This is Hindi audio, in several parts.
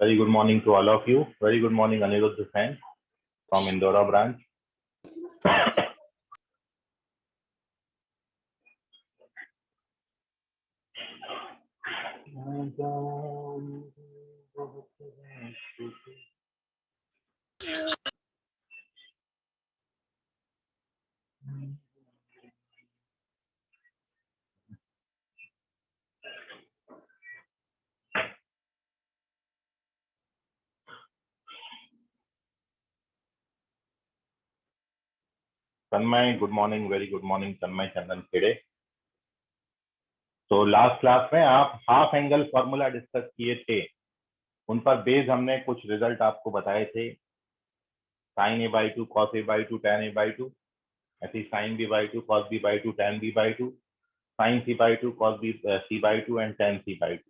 Very good morning to all of you. Very good morning, Anirudh Sen from Indora branch. Tanmay, good morning. Very good morning, Tanmay Chandan Khede. तो लास्ट क्लास में आप हाफ एंगल फॉर्मूला डिस्कस किए थे, उन पर बेस हमने कुछ रिजल्ट आपको बताए थे। Sine a by 2, cos a by 2, tan a by 2, ऐसे sign b by 2, cos b by 2, tan b by 2, sine c by 2, cos b c by 2 and tan c by 2।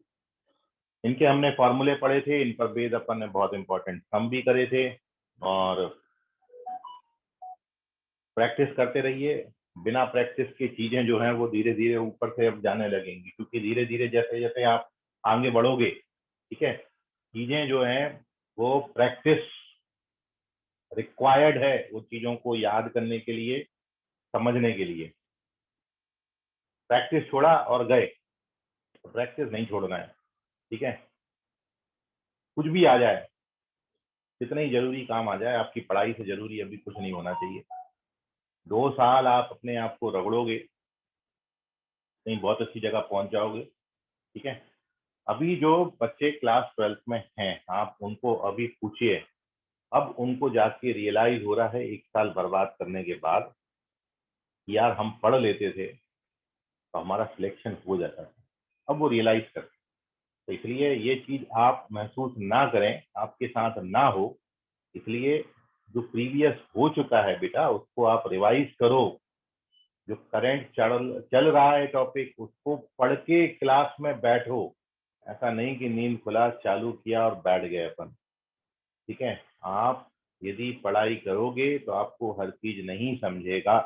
इनके हमने फॉर्मूले पढ़े थे, इन पर बेस अपन ने बहुत इंपॉर्टेंट सम भी करे थे और प्रैक्टिस करते रहिए। बिना प्रैक्टिस की चीजें जो हैं वो धीरे धीरे ऊपर से अब जाने लगेंगी, क्योंकि धीरे धीरे जैसे जैसे आप आगे बढ़ोगे, ठीक है, चीजें जो हैं वो प्रैक्टिस रिक्वायर्ड है, वो चीजों को याद करने के लिए, समझने के लिए। प्रैक्टिस छोड़ा और गए, तो प्रैक्टिस नहीं छोड़ना है, ठीक है। कुछ भी आ जाए, जितना ही जरूरी काम आ जाए, आपकी पढ़ाई से जरूरी अभी कुछ नहीं होना चाहिए। 2 साल आप अपने आप को रगड़ोगे, कहीं बहुत अच्छी जगह पहुंच जाओगे, ठीक है। अभी जो बच्चे क्लास 12th में हैं, आप उनको अभी पूछिए, अब उनको जाके रियलाइज हो रहा है 1 साल बर्बाद करने के बाद, यार हम पढ़ लेते थे तो हमारा सिलेक्शन हो जाता था। अब वो रियलाइज करते, तो इसलिए ये चीज आप महसूस ना करें, आपके साथ ना हो। इसलिए जो प्रीवियस हो चुका है बेटा, उसको आप रिवाइज करो। जो करंट चल रहा है टॉपिक, उसको पढ़ के क्लास में बैठो। ऐसा नहीं कि नींद खुला, चालू किया और बैठ गए अपन, ठीक है। आप यदि पढ़ाई करोगे तो आपको हर चीज नहीं समझेगा,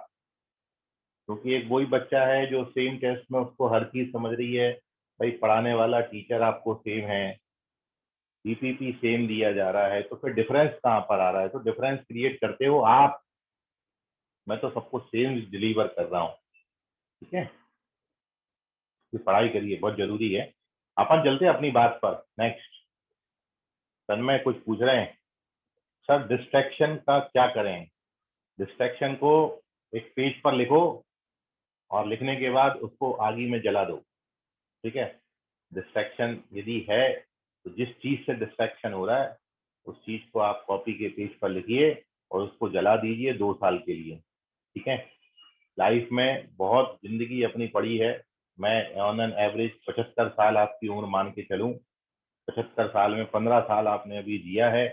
क्योंकि एक वही बच्चा है जो सेम टेस्ट में उसको हर चीज समझ रही है। भाई पढ़ाने वाला टीचर आपको सेम है, पीपीटी सेम दिया जा रहा है, तो फिर डिफरेंस कहाँ पर आ रहा है? तो डिफरेंस क्रिएट करते हो आप। मैं तो सबको सेम डिलीवर कर रहा हूँ, ठीक है। तो पढ़ाई करिए, बहुत जरूरी है। अपन चलते अपनी बात पर। नेक्स्ट, तन्मय कुछ पूछ रहे हैं, सर डिस्ट्रैक्शन का क्या करें? डिस्ट्रैक्शन को एक पेज पर लिखो और लिखने के बाद उसको आगी में जला दो, ठीक है। डिस्ट्रैक्शन यदि है तो जिस चीज से डिस्ट्रैक्शन हो रहा है उस चीज को आप कॉपी के पेज पर लिखिए और उसको जला दीजिए 2 साल के लिए, ठीक है। लाइफ में बहुत जिंदगी अपनी पड़ी है। मैं ऑन एन एवरेज 75 साल आपकी उम्र मान के चलूं, 75 साल में 15 साल आपने अभी जिया है,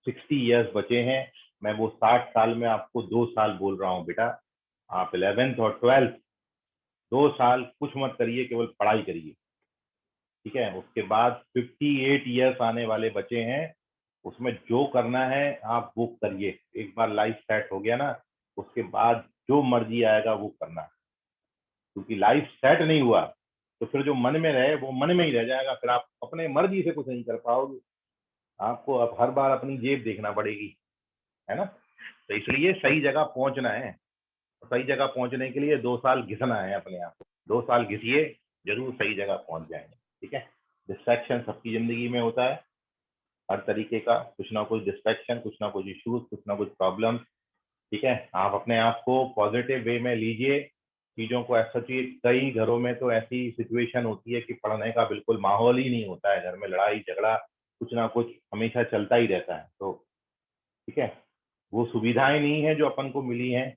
60 ईयर्स बचे हैं। मैं वो 60 साल में आपको 2 साल बोल रहा हूँ बेटा, आप 11th और 12th 2 साल कुछ मत करिए, केवल पढ़ाई करिए, ठीक है। उसके बाद 58 ईयर्स आने वाले बचे हैं, उसमें जो करना है आप वो करिए। एक बार लाइफ सेट हो गया ना, उसके बाद जो मर्जी आएगा वो करना है, क्योंकि लाइफ सेट नहीं हुआ तो फिर जो मन में रहे वो मन में ही रह जाएगा, फिर आप अपने मर्जी से कुछ नहीं कर पाओगे। आपको अब हर बार अपनी जेब देखना पड़ेगी, है ना। तो इसलिए सही जगह पहुंचना है, सही जगह पहुंचने के लिए 2 साल घिसना है अपने आप को। 2 साल घिसिए, जरूर सही जगह पहुंच जाएंगे, ठीक है। डिस्ट्रैक्शन सबकी जिंदगी में होता है, हर तरीके का कुछ ना कुछ डिस्ट्रैक्शन, कुछ ना कुछ इश्यूज, कुछ ना कुछ प्रॉब्लम, ठीक है। आप अपने आप को पॉजिटिव वे में लीजिए, चीजों को ऐसा चाहिए। कई घरों में तो ऐसी सिचुएशन होती है कि पढ़ने का बिल्कुल माहौल ही नहीं होता है, घर में लड़ाई झगड़ा कुछ ना कुछ हमेशा चलता ही रहता है, तो ठीक है, वो सुविधाएं नहीं है जो अपन को मिली हैं।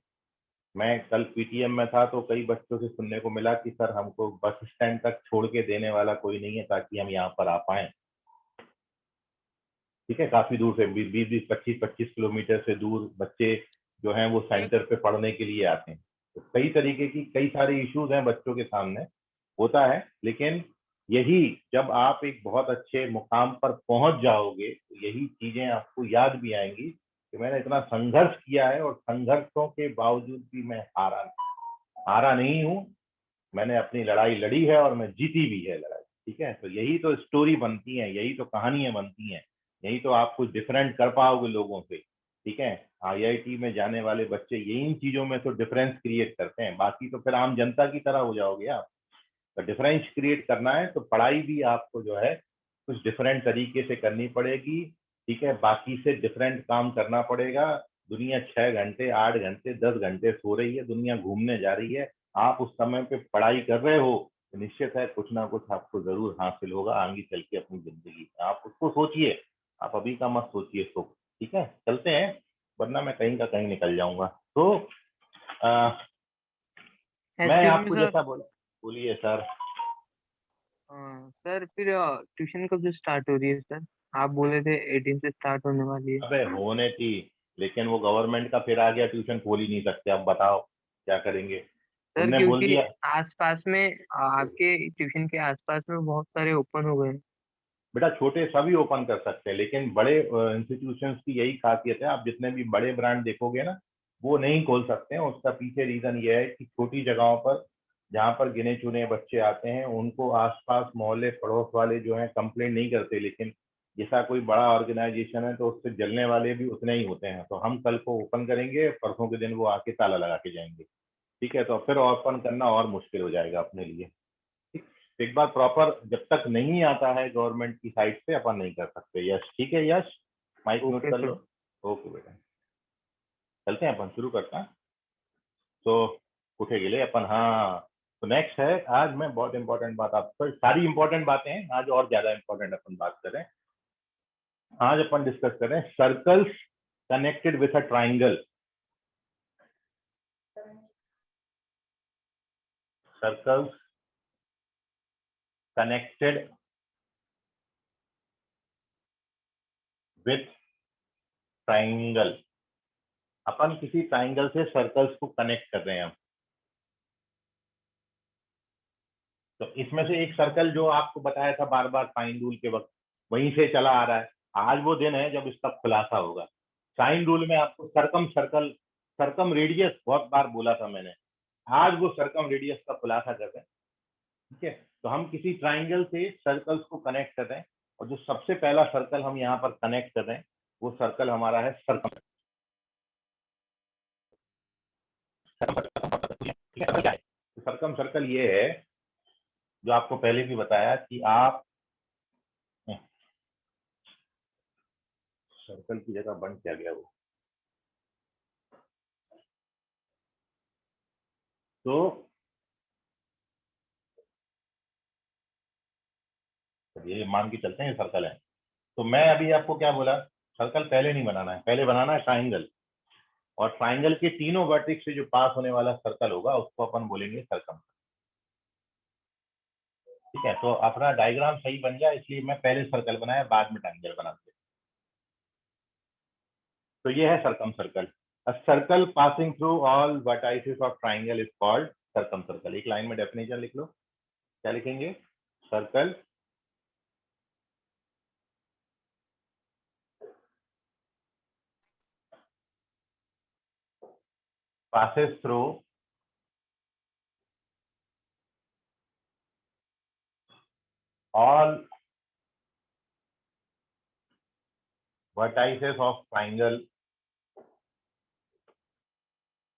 मैं कल पीटीएम में था तो कई बच्चों से सुनने को मिला कि सर हमको बस स्टैंड तक छोड़ के देने वाला कोई नहीं है ताकि हम यहाँ पर आ पाए, ठीक है। काफी दूर से 20-20, 25-25 किलोमीटर से दूर बच्चे जो हैं वो सेंटर पे पढ़ने के लिए आते हैं। तो कई तरीके की कई सारे इश्यूज हैं बच्चों के सामने, होता है। लेकिन यही जब आप एक बहुत अच्छे मुकाम पर पहुंच जाओगे तो यही चीजें आपको याद भी आएंगी कि मैंने इतना संघर्ष किया है और संघर्षों के बावजूद भी मैं हारा नहीं हूँ। मैंने अपनी लड़ाई लड़ी है और मैं जीती भी है लड़ाई, ठीक है। तो यही तो स्टोरी बनती है, यही तो कहानियां बनती हैं। यही तो आप कुछ डिफरेंट कर पाओगे लोगों से, ठीक है। आईआईटी में जाने वाले बच्चे यही इन चीजों में तो डिफरेंस क्रिएट करते हैं, बाकी तो फिर आम जनता की तरह हो जाओगे आप। तो डिफरेंस क्रिएट करना है तो पढ़ाई भी आपको जो है कुछ डिफरेंट तरीके से करनी पड़ेगी, ठीक है। बाकी से डिफरेंट काम करना पड़ेगा। दुनिया 6 घंटे 8 घंटे 10 घंटे सो रही है, दुनिया घूमने जा रही है, आप उस समय पे पढ़ाई कर रहे हो तो निश्चित है कुछ ना कुछ आपको जरूर हासिल होगा आगे चल के अपनी जिंदगी में। आप उसको सोचिए, आप अभी का मत सोचिए इसको, ठीक है। चलते हैं, वरना मैं कहीं का कहीं निकल जाऊंगा। तो आ, मैं एक्सक्यूज मी आपको सर। जैसा बोला, बोलिए सर। सर फिर ट्यूशन कब से स्टार्ट हो रही है सर? आप बोले थे 18 से स्टार्ट होने वाली है। अबे होने थी, लेकिन वो गवर्नमेंट का फिर आ गया, ट्यूशन खोल ही नहीं सकते, अब बताओ क्या करेंगे। सर तुमने बोल क्योंकि दिया। आसपास में आपके ट्यूशन के आसपास में बहुत सारे ओपन हो गए हैं। बेटा छोटे सभी ओपन कर सकते हैं, लेकिन बड़े इंस्टीट्यूशंस की यही खासियत है, आप जितने भी बड़े ब्रांड देखोगे ना वो नहीं खोल सकते हैं। उसका पीछे रीजन ये है कि छोटी जगहों पर जहाँ पर गिने चुने बच्चे आते हैं उनको आसपास मोहल्ले पड़ोस वाले जो हैं कंप्लेंट नहीं करते, लेकिन जैसा कोई बड़ा ऑर्गेनाइजेशन है तो उससे जलने वाले भी उतने ही होते हैं। तो हम कल को ओपन करेंगे, परसों के दिन वो आके ताला लगा के जाएंगे, ठीक है। तो फिर ओपन करना और मुश्किल हो जाएगा अपने लिए। एक बार प्रॉपर जब तक नहीं आता है गवर्नमेंट की साइड से अपन नहीं कर सकते। यश ठीक है, यश माइक म्यूट ओके कर सर। लो। ओके बेटा, चलते हैं अपन, शुरू करते हैं। तो उठे गिले अपन, हाँ। तो नेक्स्ट है, आज मैं बहुत इंपॉर्टेंट बात, आप पर सारी इंपॉर्टेंट बातें हैं, आज और ज्यादा इंपॉर्टेंट अपन बात करें। आज अपन डिस्कस करें circles connected with a triangle. Circles connected with triangle. अपन किसी ट्राइंगल से सर्कल्स को कनेक्ट कर रहे हैं। तो इसमें से एक सर्कल जो आपको बताया था बार बार साइन रूल के वक्त, वहीं से चला आ रहा है। आज वो दिन है जब इसका खुलासा होगा। साइन रूल में आपको सरकम सर्कल, सरकम रेडियस बहुत बार बोला था मैंने, आज वो सरकम रेडियस का खुलासा कर रहे हैं, ठीक है। तो हम किसी ट्राइंगल से सर्कल्स को कनेक्ट कर रहे हैं, और जो सबसे पहला सर्कल हम यहाँ पर कनेक्ट कर रहे हैं वो सर्कल हमारा है सरकम। सरकम सर्कल ये है जो आपको पहले भी बताया कि आप सर्कल की जगह बन क्या गया वो, तो ये मान के चलते हैं सर्कल है। तो मैं अभी आपको क्या बोला, सर्कल पहले नहीं बनाना है, पहले बनाना है ट्राइंगल। और ट्राइंगल के तीनों वर्टेक्स से जो पास होने वाला सर्कल होगा उसको अपन बोलेंगे सर्कम, ठीक है। तो अपना डायग्राम सही बन जाए इसलिए मैं पहले सर्कल बनाया बाद में ट्राइंगल बनाते। तो ये है circum circle. A circle passing through all vertices of triangle is called circum circle. एक लाइन में डेफिनेशन लिख लो, क्या लिखेंगे, circle passes through all vertices of triangle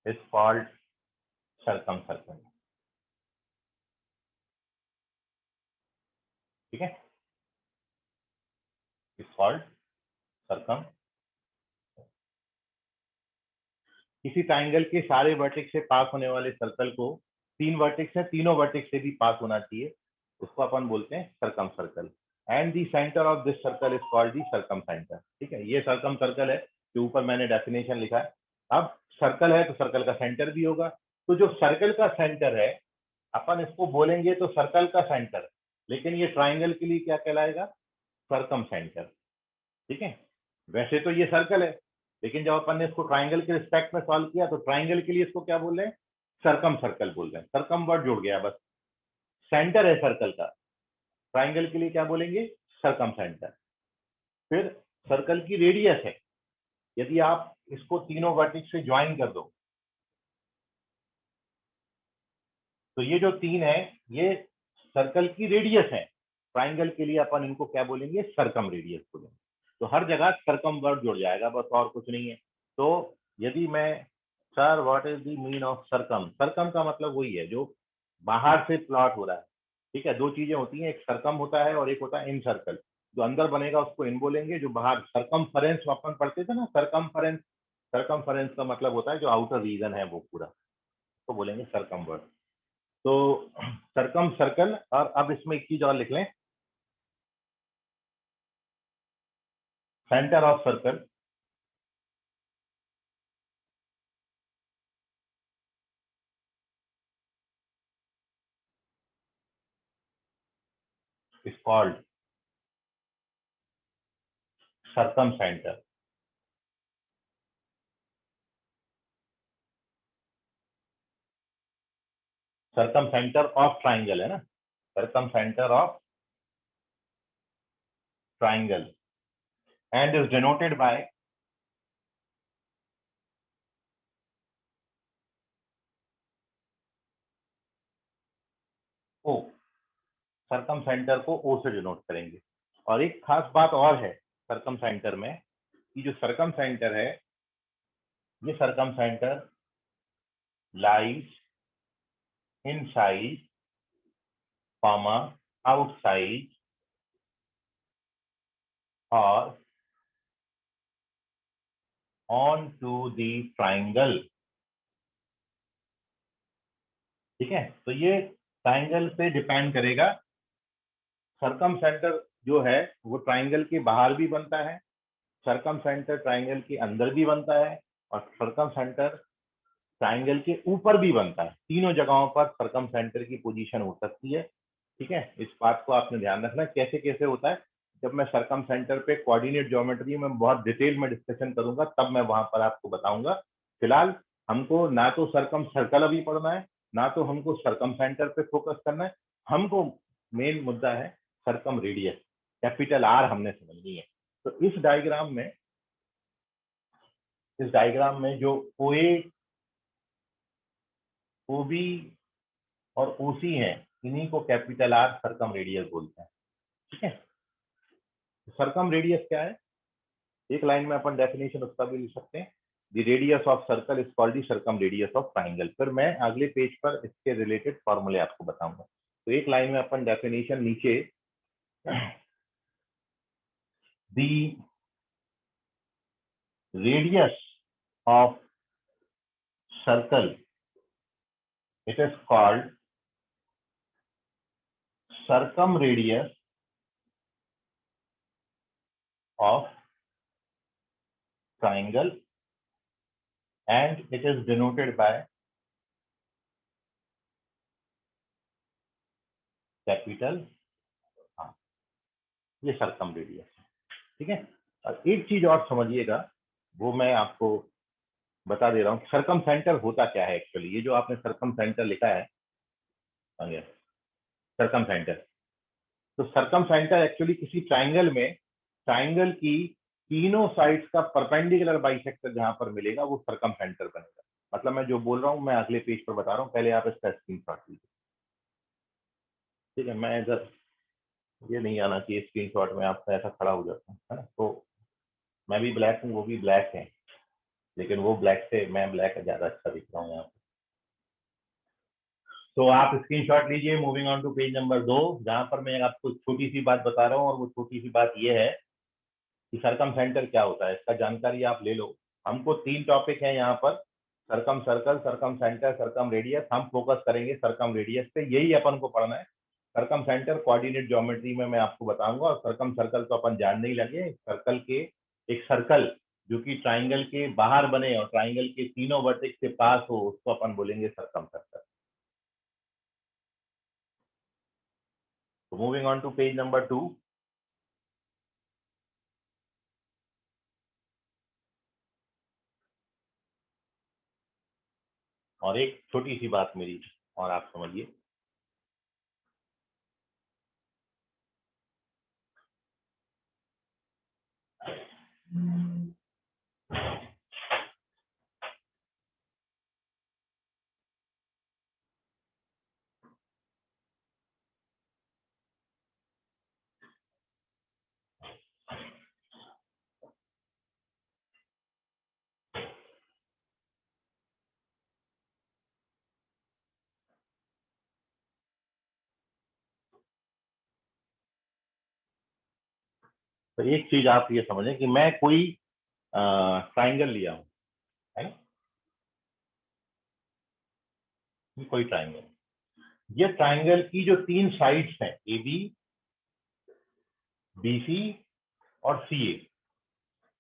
is called circumcircle, ठीक है, is called circum। किसी ट्राइंगल के सारे वर्टेक्स से पास होने वाले सर्कल को, तीन वर्टेक्स है, तीनों वर्टेक्स से भी पास होना चाहिए, उसको अपन बोलते हैं circum circle. And the centre of this circle is called the circum centre, ठीक है। ये सर्कम सर्कल है जो ऊपर मैंने डेफिनेशन लिखा है। अब सर्कल है तो सर्कल का सेंटर भी होगा, तो जो सर्कल का सेंटर है अपन इसको बोलेंगे तो सर्कल का सेंटर, लेकिन ये ट्राइंगल के लिए क्या कहलाएगा, सर्कम सेंटर, ठीक है। वैसे तो ये सर्कल है, लेकिन जब अपन ने इसको ट्राइंगल के रिस्पेक्ट में सॉल्व किया तो ट्राइंगल के लिए इसको क्या बोल रहे हैं, सर्कम सर्कल बोल रहे हैं। सर्कम वर्ड जुड़ गया बस, सेंटर है सर्कल का, ट्राइंगल के लिए क्या बोलेंगे, सर्कम सेंटर। फिर सर्कल की रेडियस है, यदि आप इसको तीनों वर्टेक्स से ज्वाइन कर दो तो ये जो तीन है ये सर्कल की रेडियस है। ट्राइंगल के लिए अपन इनको क्या बोलेंगे, सर्कम रेडियस बोलेंगे। तो हर जगह सर्कमवर्ट जुड़ जाएगा, बस और कुछ नहीं है। तो यदि मैं sir what is the mean of circum, circum का मतलब वही है जो बाहर से प्लॉट हो रहा है। ठीक है, दो चीजें होती हैं, एक सर्कम होता है और एक होता है इन सर्कल। जो अंदर बनेगा उसको इन बोलेंगे, जो बाहर सर्कमफरेंस अपन पढ़ते थे ना, सर्कमफरेंस, सर्कमफरेंस का मतलब होता है जो आउटर रीजन है वो पूरा, तो बोलेंगे सर्कमवर्ट। तो सर्कम सर्कल, और अब इसमें एक चीज और लिख लें, centre of circle is called circumcentre. Circumcentre of triangle है ना, circumcentre of triangle and is denoted by O, circumcentre को ओ से डिनोट करेंगे। और एक खास बात और है सर्कम सेंटर में, कि जो सर्कम सेंटर है, ये circum centre lies inside comma outside और ऑन टू द ट्राइंगल। ठीक है, तो ये ट्राइंगल पे डिपेंड करेगा। सर्कम सेंटर जो है वो ट्राइंगल के बाहर भी बनता है, सर्कम सेंटर ट्राइंगल के अंदर भी बनता है, और सर्कम सेंटर ट्राइंगल के ऊपर भी बनता है। तीनों जगहों पर सर्कम सेंटर की पोजीशन हो सकती है। ठीक है, इस बात को आपने ध्यान रखना कैसे कैसे होता है। जब मैं सर्कम सेंटर पे कोऑर्डिनेट ज्योमेट्री में बहुत डिटेल में डिस्कशन करूंगा तब मैं वहां पर आपको बताऊंगा। फिलहाल हमको ना तो सर्कम सर्कल अभी पढ़ना है, ना तो हमको सर्कम सेंटर पे फोकस करना है। हमको मेन मुद्दा है सर्कम रेडियस, कैपिटल आर हमने समझनी है। तो इस डायग्राम में जो ओ ए, ओ बी और ओ सी है, इन्हीं को कैपिटल आर सर्कम रेडियस बोलते हैं। ठीक है, सर्कम रेडियस क्या है, एक लाइन में अपन डेफिनेशन उसका भी लिख सकते हैं। The radius of circle is called the circum radius of triangle. फिर मैं अगले पेज पर इसके रिलेटेड फॉर्मूले आपको बताऊंगा। तो एक लाइन में अपन डेफिनेशन नीचे, the radius of circle it is called circum radius of triangle and it is denoted by capital R. ये सर्कम रेडियस है। ठीक है, और एक चीज और समझिएगा, वो मैं आपको बता दे रहा हूँ, सर्कम सेंटर होता क्या है एक्चुअली। ये जो आपने सर्कम सेंटर लिखा है, सर्कम सेंटर, तो सर्कम सेंटर एक्चुअली किसी ट्राइंगल में, ट्राइंगल की तीनों साइड्स का परपेंडिकुलर बाइसेक्टर जहां पर मिलेगा वो सर्कम सेंटर बनेगा। मतलब मैं जो बोल रहा हूँ मैं अगले पेज पर बता रहा हूँ, पहले आप इसका स्क्रीनशॉट लीजिए। ठीक है, मैं इधर, ये नहीं आना चाहिए स्क्रीनशॉट में आपका ऐसा खड़ा हो जाता है ना। तो मैं भी ब्लैक हूँ, वो भी ब्लैक है, लेकिन वो ब्लैक से मैं ब्लैक ज्यादा अच्छा दिख रहा हूँ यहाँ पे। तो आप स्क्रीनशॉट लीजिए। Moving on to page number 2, जहां पर मैं आपको छोटी सी बात बता रहा हूँ, और वो छोटी सी बात ये है कि सरकम सेंटर क्या होता है, इसका जानकारी आप ले लो। हमको 3 टॉपिक है यहाँ पर, सरकम सर्कल, सरकम सेंटर, सरकम रेडियस। हम फोकस करेंगे सरकम रेडियस पे, यही अपन को पढ़ना है। सरकम सेंटर कोऑर्डिनेट ज्योमेट्री में मैं आपको बताऊंगा, और सरकम सर्कल तो अपन जानने ही लगे। सर्कल के, एक सर्कल जो कि ट्राइंगल के बाहर बने और ट्राइंगल के तीनों वर्टेक्स के पास हो, उसको अपन बोलेंगे सरकम सर्कल। तो moving on to page number 2, और एक छोटी सी बात मेरी और आप समझिए। तो एक चीज आप ये समझें कि मैं कोई ट्राइंगल लिया हूं, है ना, ये कोई ट्राइंगल, ये ट्राइंगल की जो 3 साइड्स हैं ए बी, बी सी और सी ए,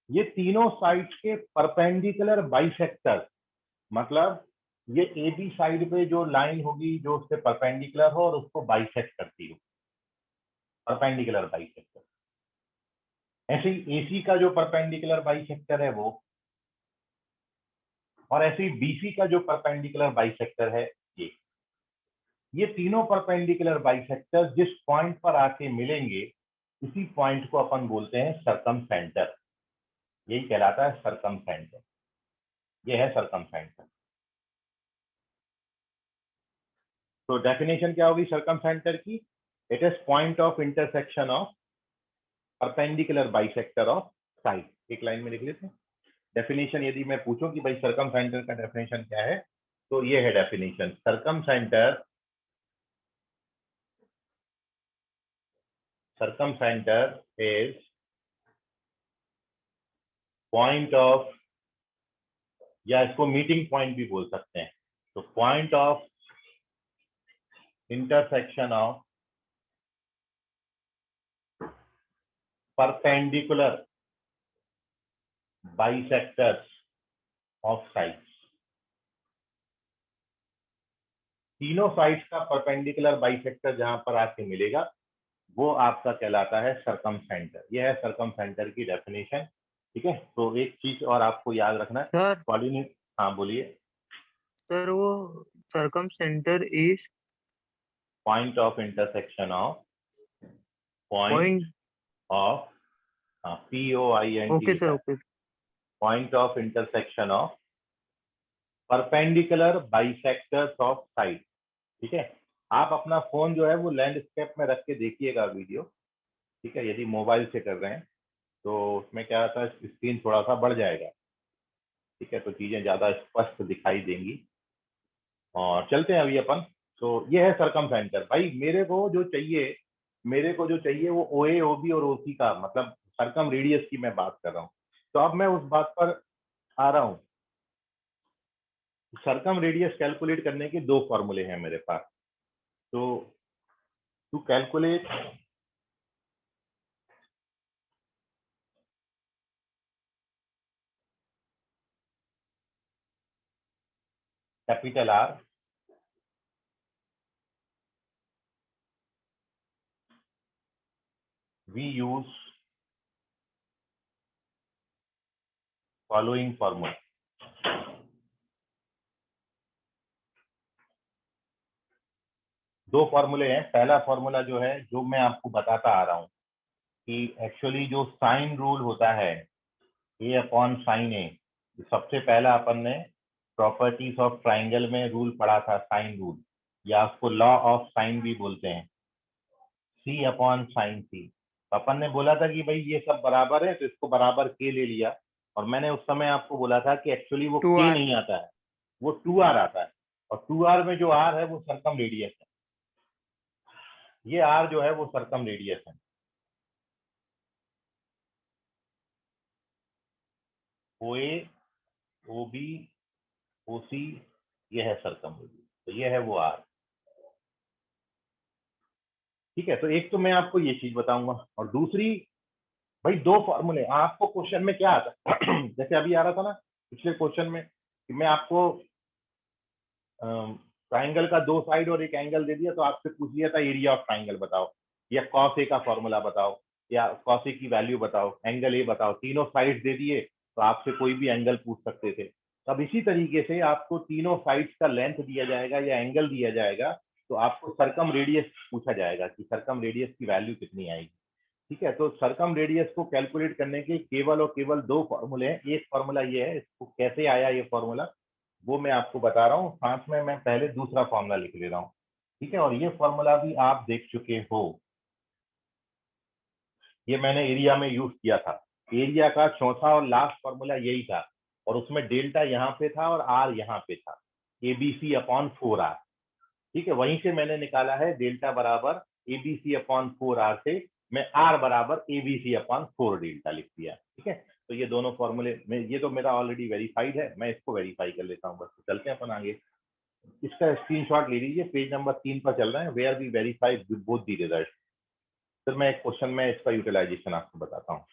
ये तीनों साइड्स के परपेंडिकुलर बाइसेक्टर, मतलब ये ए बी साइड पे जो लाइन होगी जो उससे परपेंडिकुलर हो और उसको बाइसेक्ट करती हो, परपेंडिकुलर बाइसेक्टर। ऐसे ही एसी का जो परपेंडिकुलर बाइसेक्टर है वो, और ऐसे ही बीसी का जो परपेंडिकुलर बाइसेक्टर है ये तीनों परपेंडिकुलर बाइसेक्टर जिस पॉइंट पर आके मिलेंगे उसी पॉइंट को अपन बोलते हैं सर्कमसेंटर। यही कहलाता है सर्कमसेंटर। ये है सर्कमसेंटर। तो डेफिनेशन क्या होगी सर्कमसेंटर की? It is point of intersection of perpendicular bisector of side. एक लाइन में लिख लेते हैं डेफिनेशन। यदि मैं पूछूं कि भाई सर्कमसेंटर का डेफिनेशन क्या है, तो ये है definition. circumcenter is point of, या इसको मीटिंग पॉइंट भी बोल सकते हैं, तो point of intersection of perpendicular bisectors of sides. तीनों साइड्स का परपेंडिकुलर बाइसेक्टर जहां पर आके मिलेगा वो आपका कहलाता है सर्कमसेंटर। यह है सर्कमसेंटर की डेफिनेशन। ठीक है, तो एक चीज और आपको याद रखना है, सर कोऑर्डिनेट। हाँ बोलिए। सर वो circumcentre is point of intersection of, point point. Of, POINT okay sir, लिखा है, okay. Point of intersection of perpendicular bisectors of side. ठीक है, आप अपना फोन जो है वो लैंडस्केप में रख के देखिएगा वीडियो। ठीक है, यदि मोबाइल से कर रहे हैं तो उसमें क्या होता है, स्क्रीन थोड़ा सा बढ़ जाएगा। ठीक है, तो चीजें ज्यादा स्पष्ट दिखाई देंगी। और चलते हैं अभी अपन। तो ये है सर्कमसेंटर। भाई मेरे को जो चाहिए वो OA OB और OC का, मतलब सर्कम रेडियस की मैं बात कर रहा हूँ। तो अब मैं उस बात पर आ रहा हूँ। सर्कम रेडियस कैलकुलेट करने के 2 फॉर्मूले हैं मेरे पास। तो to calculate capital R, we use following formula। दो फॉर्मूले हैं। पहला फॉर्मूला जो है, जो मैं आपको बताता आ रहा हूँ कि एक्चुअली जो साइन रूल होता है A/sin A, सबसे पहला अपन ने प्रॉपर्टीज ऑफ ट्राइंगल में रूल पढ़ा था, साइन रूल, या उसको लॉ ऑफ साइन भी बोलते हैं, C/sin C। अपन ने बोला था कि भाई ये सब बराबर है तो इसको बराबर के ले लिया। और मैंने उस समय आपको बोला था कि एक्चुअली वो टू के आर। नहीं आता है, वो 2R आता है। और 2R में जो R है वो सर्कम रेडियस है। ये R जो है वो सर्कम रेडियस है। OA OB OC ये है सर्कम रेडियस, तो ये है वो R। ठीक है, तो एक तो मैं आपको ये चीज बताऊंगा, और दूसरी, भाई 2 फॉर्मूले आपको क्वेश्चन में क्या आता है जैसे अभी आ रहा था ना पिछले क्वेश्चन में कि मैं आपको ट्राइंगल का 2 साइड और एक एंगल दे दिया, तो आपसे पूछ लिया था एरिया ऑफ ट्राइंगल बताओ, या cos A का फॉर्मूला बताओ, या cos A की वैल्यू बताओ, एंगल A बताओ। तीनों साइड्स दे दिए तो आपसे कोई भी एंगल पूछ सकते थे। अब इसी तरीके से आपको तीनों साइड्स का लेंथ दिया जाएगा या एंगल दिया जाएगा, तो आपको सर्कम रेडियस पूछा जाएगा कि सर्कम रेडियस की वैल्यू कितनी आएगी। ठीक है, तो सर्कम रेडियस को कैलकुलेट करने के केवल और केवल 2 फॉर्मूले हैं। एक फॉर्मूला ये है, इसको कैसे आया ये फॉर्मूला वो मैं आपको बता रहा हूँ, साथ में मैं पहले दूसरा फॉर्मूला लिख ले रहा हूँ। ठीक है, और ये फॉर्मूला भी आप देख चुके हो, ये मैंने एरिया में यूज किया था। एरिया का चौथा और लास्ट फॉर्मूला यही था, और उसमें डेल्टा यहाँ पे था और R यहाँ पे था, ABC/4R। ठीक है, वहीं से मैंने निकाला है डेल्टा बराबर ABC/4R से मैं आर बराबर ABC अपॉन 4 डेल्टा लिख दिया, ठीक है। तो ये दोनों फॉर्मूले में, ये तो मेरा ऑलरेडी वेरीफाइड है, मैं इसको वेरीफाई कर लेता हूँ बस। चलते हैं अपन आगे, इसका स्क्रीनशॉट ले लीजिए, पेज नंबर 3 पर चल रहा है, where we verify both the result. फिर मैं एक क्वेश्चन में इसका यूटिलाइजेशन आपको बताता हूँ।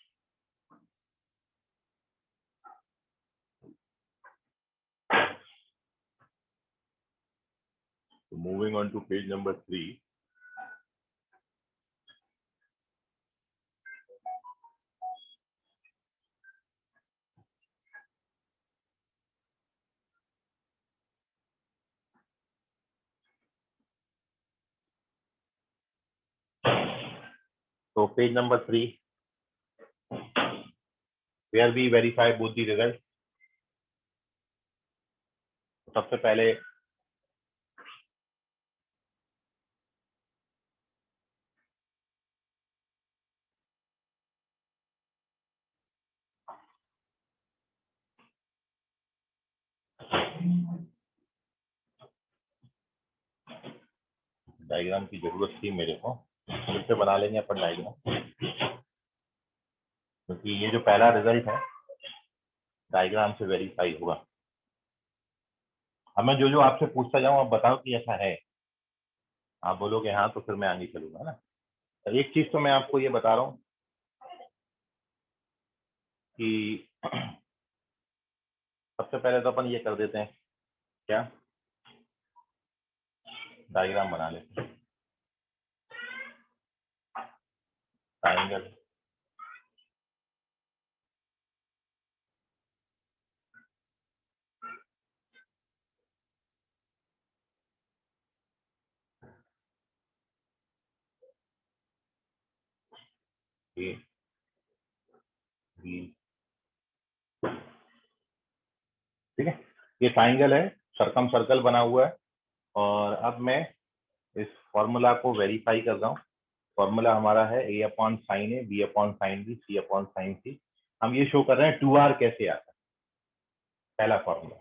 Moving on to page number 3, तो page number 3 where we verify both the result. सबसे पहले डायग्राम की जरूरत थी मेरे को, फिर से बना लेंगे अपन डायग्राम, क्योंकि ये जो पहला रिजल्ट है डायग्राम से वेरीफाई होगा। अब मैं जो जो आपसे पूछता जाऊं आप बताओ कि ऐसा है, आप बोलोगे हाँ तो फिर मैं आगे चलूंगा ना। तो एक चीज तो मैं आपको ये बता रहा हूँ कि सबसे पहले तो अपन ये कर देते हैं, क्या डायग्राम बना लेते हैं। ट्रायंगल, ए बी, ठीक है, ये ट्रायंगल है, सर्कम सर्कल बना हुआ है। और अब मैं इस फॉर्मूला को वेरीफाई कर रहा हूँ। फॉर्मूला हमारा है A upon sine A, B upon sine B, C upon sine C. हम ये शो कर रहे हैं 2R कैसे आता है, पहला formula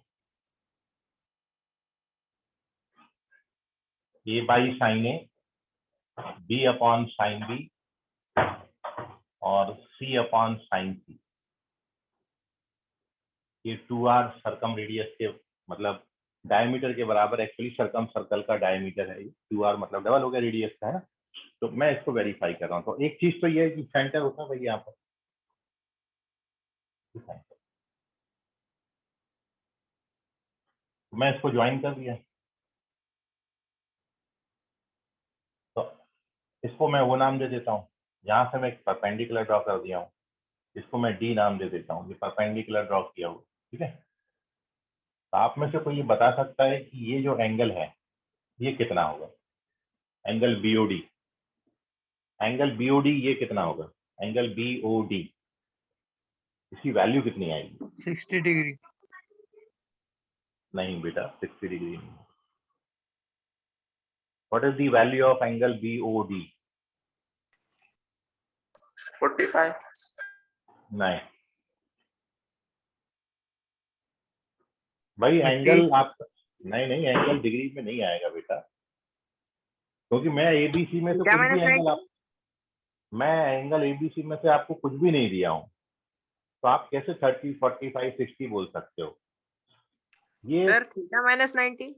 A by sine A, B upon sine B और C अपॉन साइन सी। ये 2R सर्कम रेडियस के मतलब डायमीटर के बराबर, एक्चुअली सर्कम सर्कल का डायमीटर है। 2R मतलब डबल हो गया रेडियस का, है ना। तो मैं इसको वेरीफाई कर रहा हूँ। तो एक चीज तो ये है कि सेंटर होता है भाई यहाँ पर, मैं इसको ज्वाइन कर दिया। तो इसको मैं वो नाम दे देता हूँ, यहाँ से मैं एक परपेंडिकुलर ड्रॉ कर दिया हूँ, इसको मैं डी नाम दे देता हूँ, ये परपेंडिकुलर ड्रॉ किया हुआ, ठीक है। तो आप में से कोई ये बता सकता है कि ये जो एंगल है ये कितना होगा, एंगल बीओडी, एंगल बीओडी ये कितना होगा, एंगल बीओडी, इसकी वैल्यू कितनी आएगी? 60 डिग्री। नहीं बेटा, 60 डिग्री नहीं। What is the value of angle BOD? 45। नहीं भाई, 30। एंगल आप नहीं नहीं, एंगल डिग्री में नहीं आएगा बेटा, क्योंकि मैं एबीसी में से क्या कुछ मैंने भी सुना एंगल आप, मैं एंगल एबीसी में से आपको कुछ भी नहीं दिया हूँ, तो आप कैसे 30, 45, 60 बोल सकते हो? ये सर थीटा -90।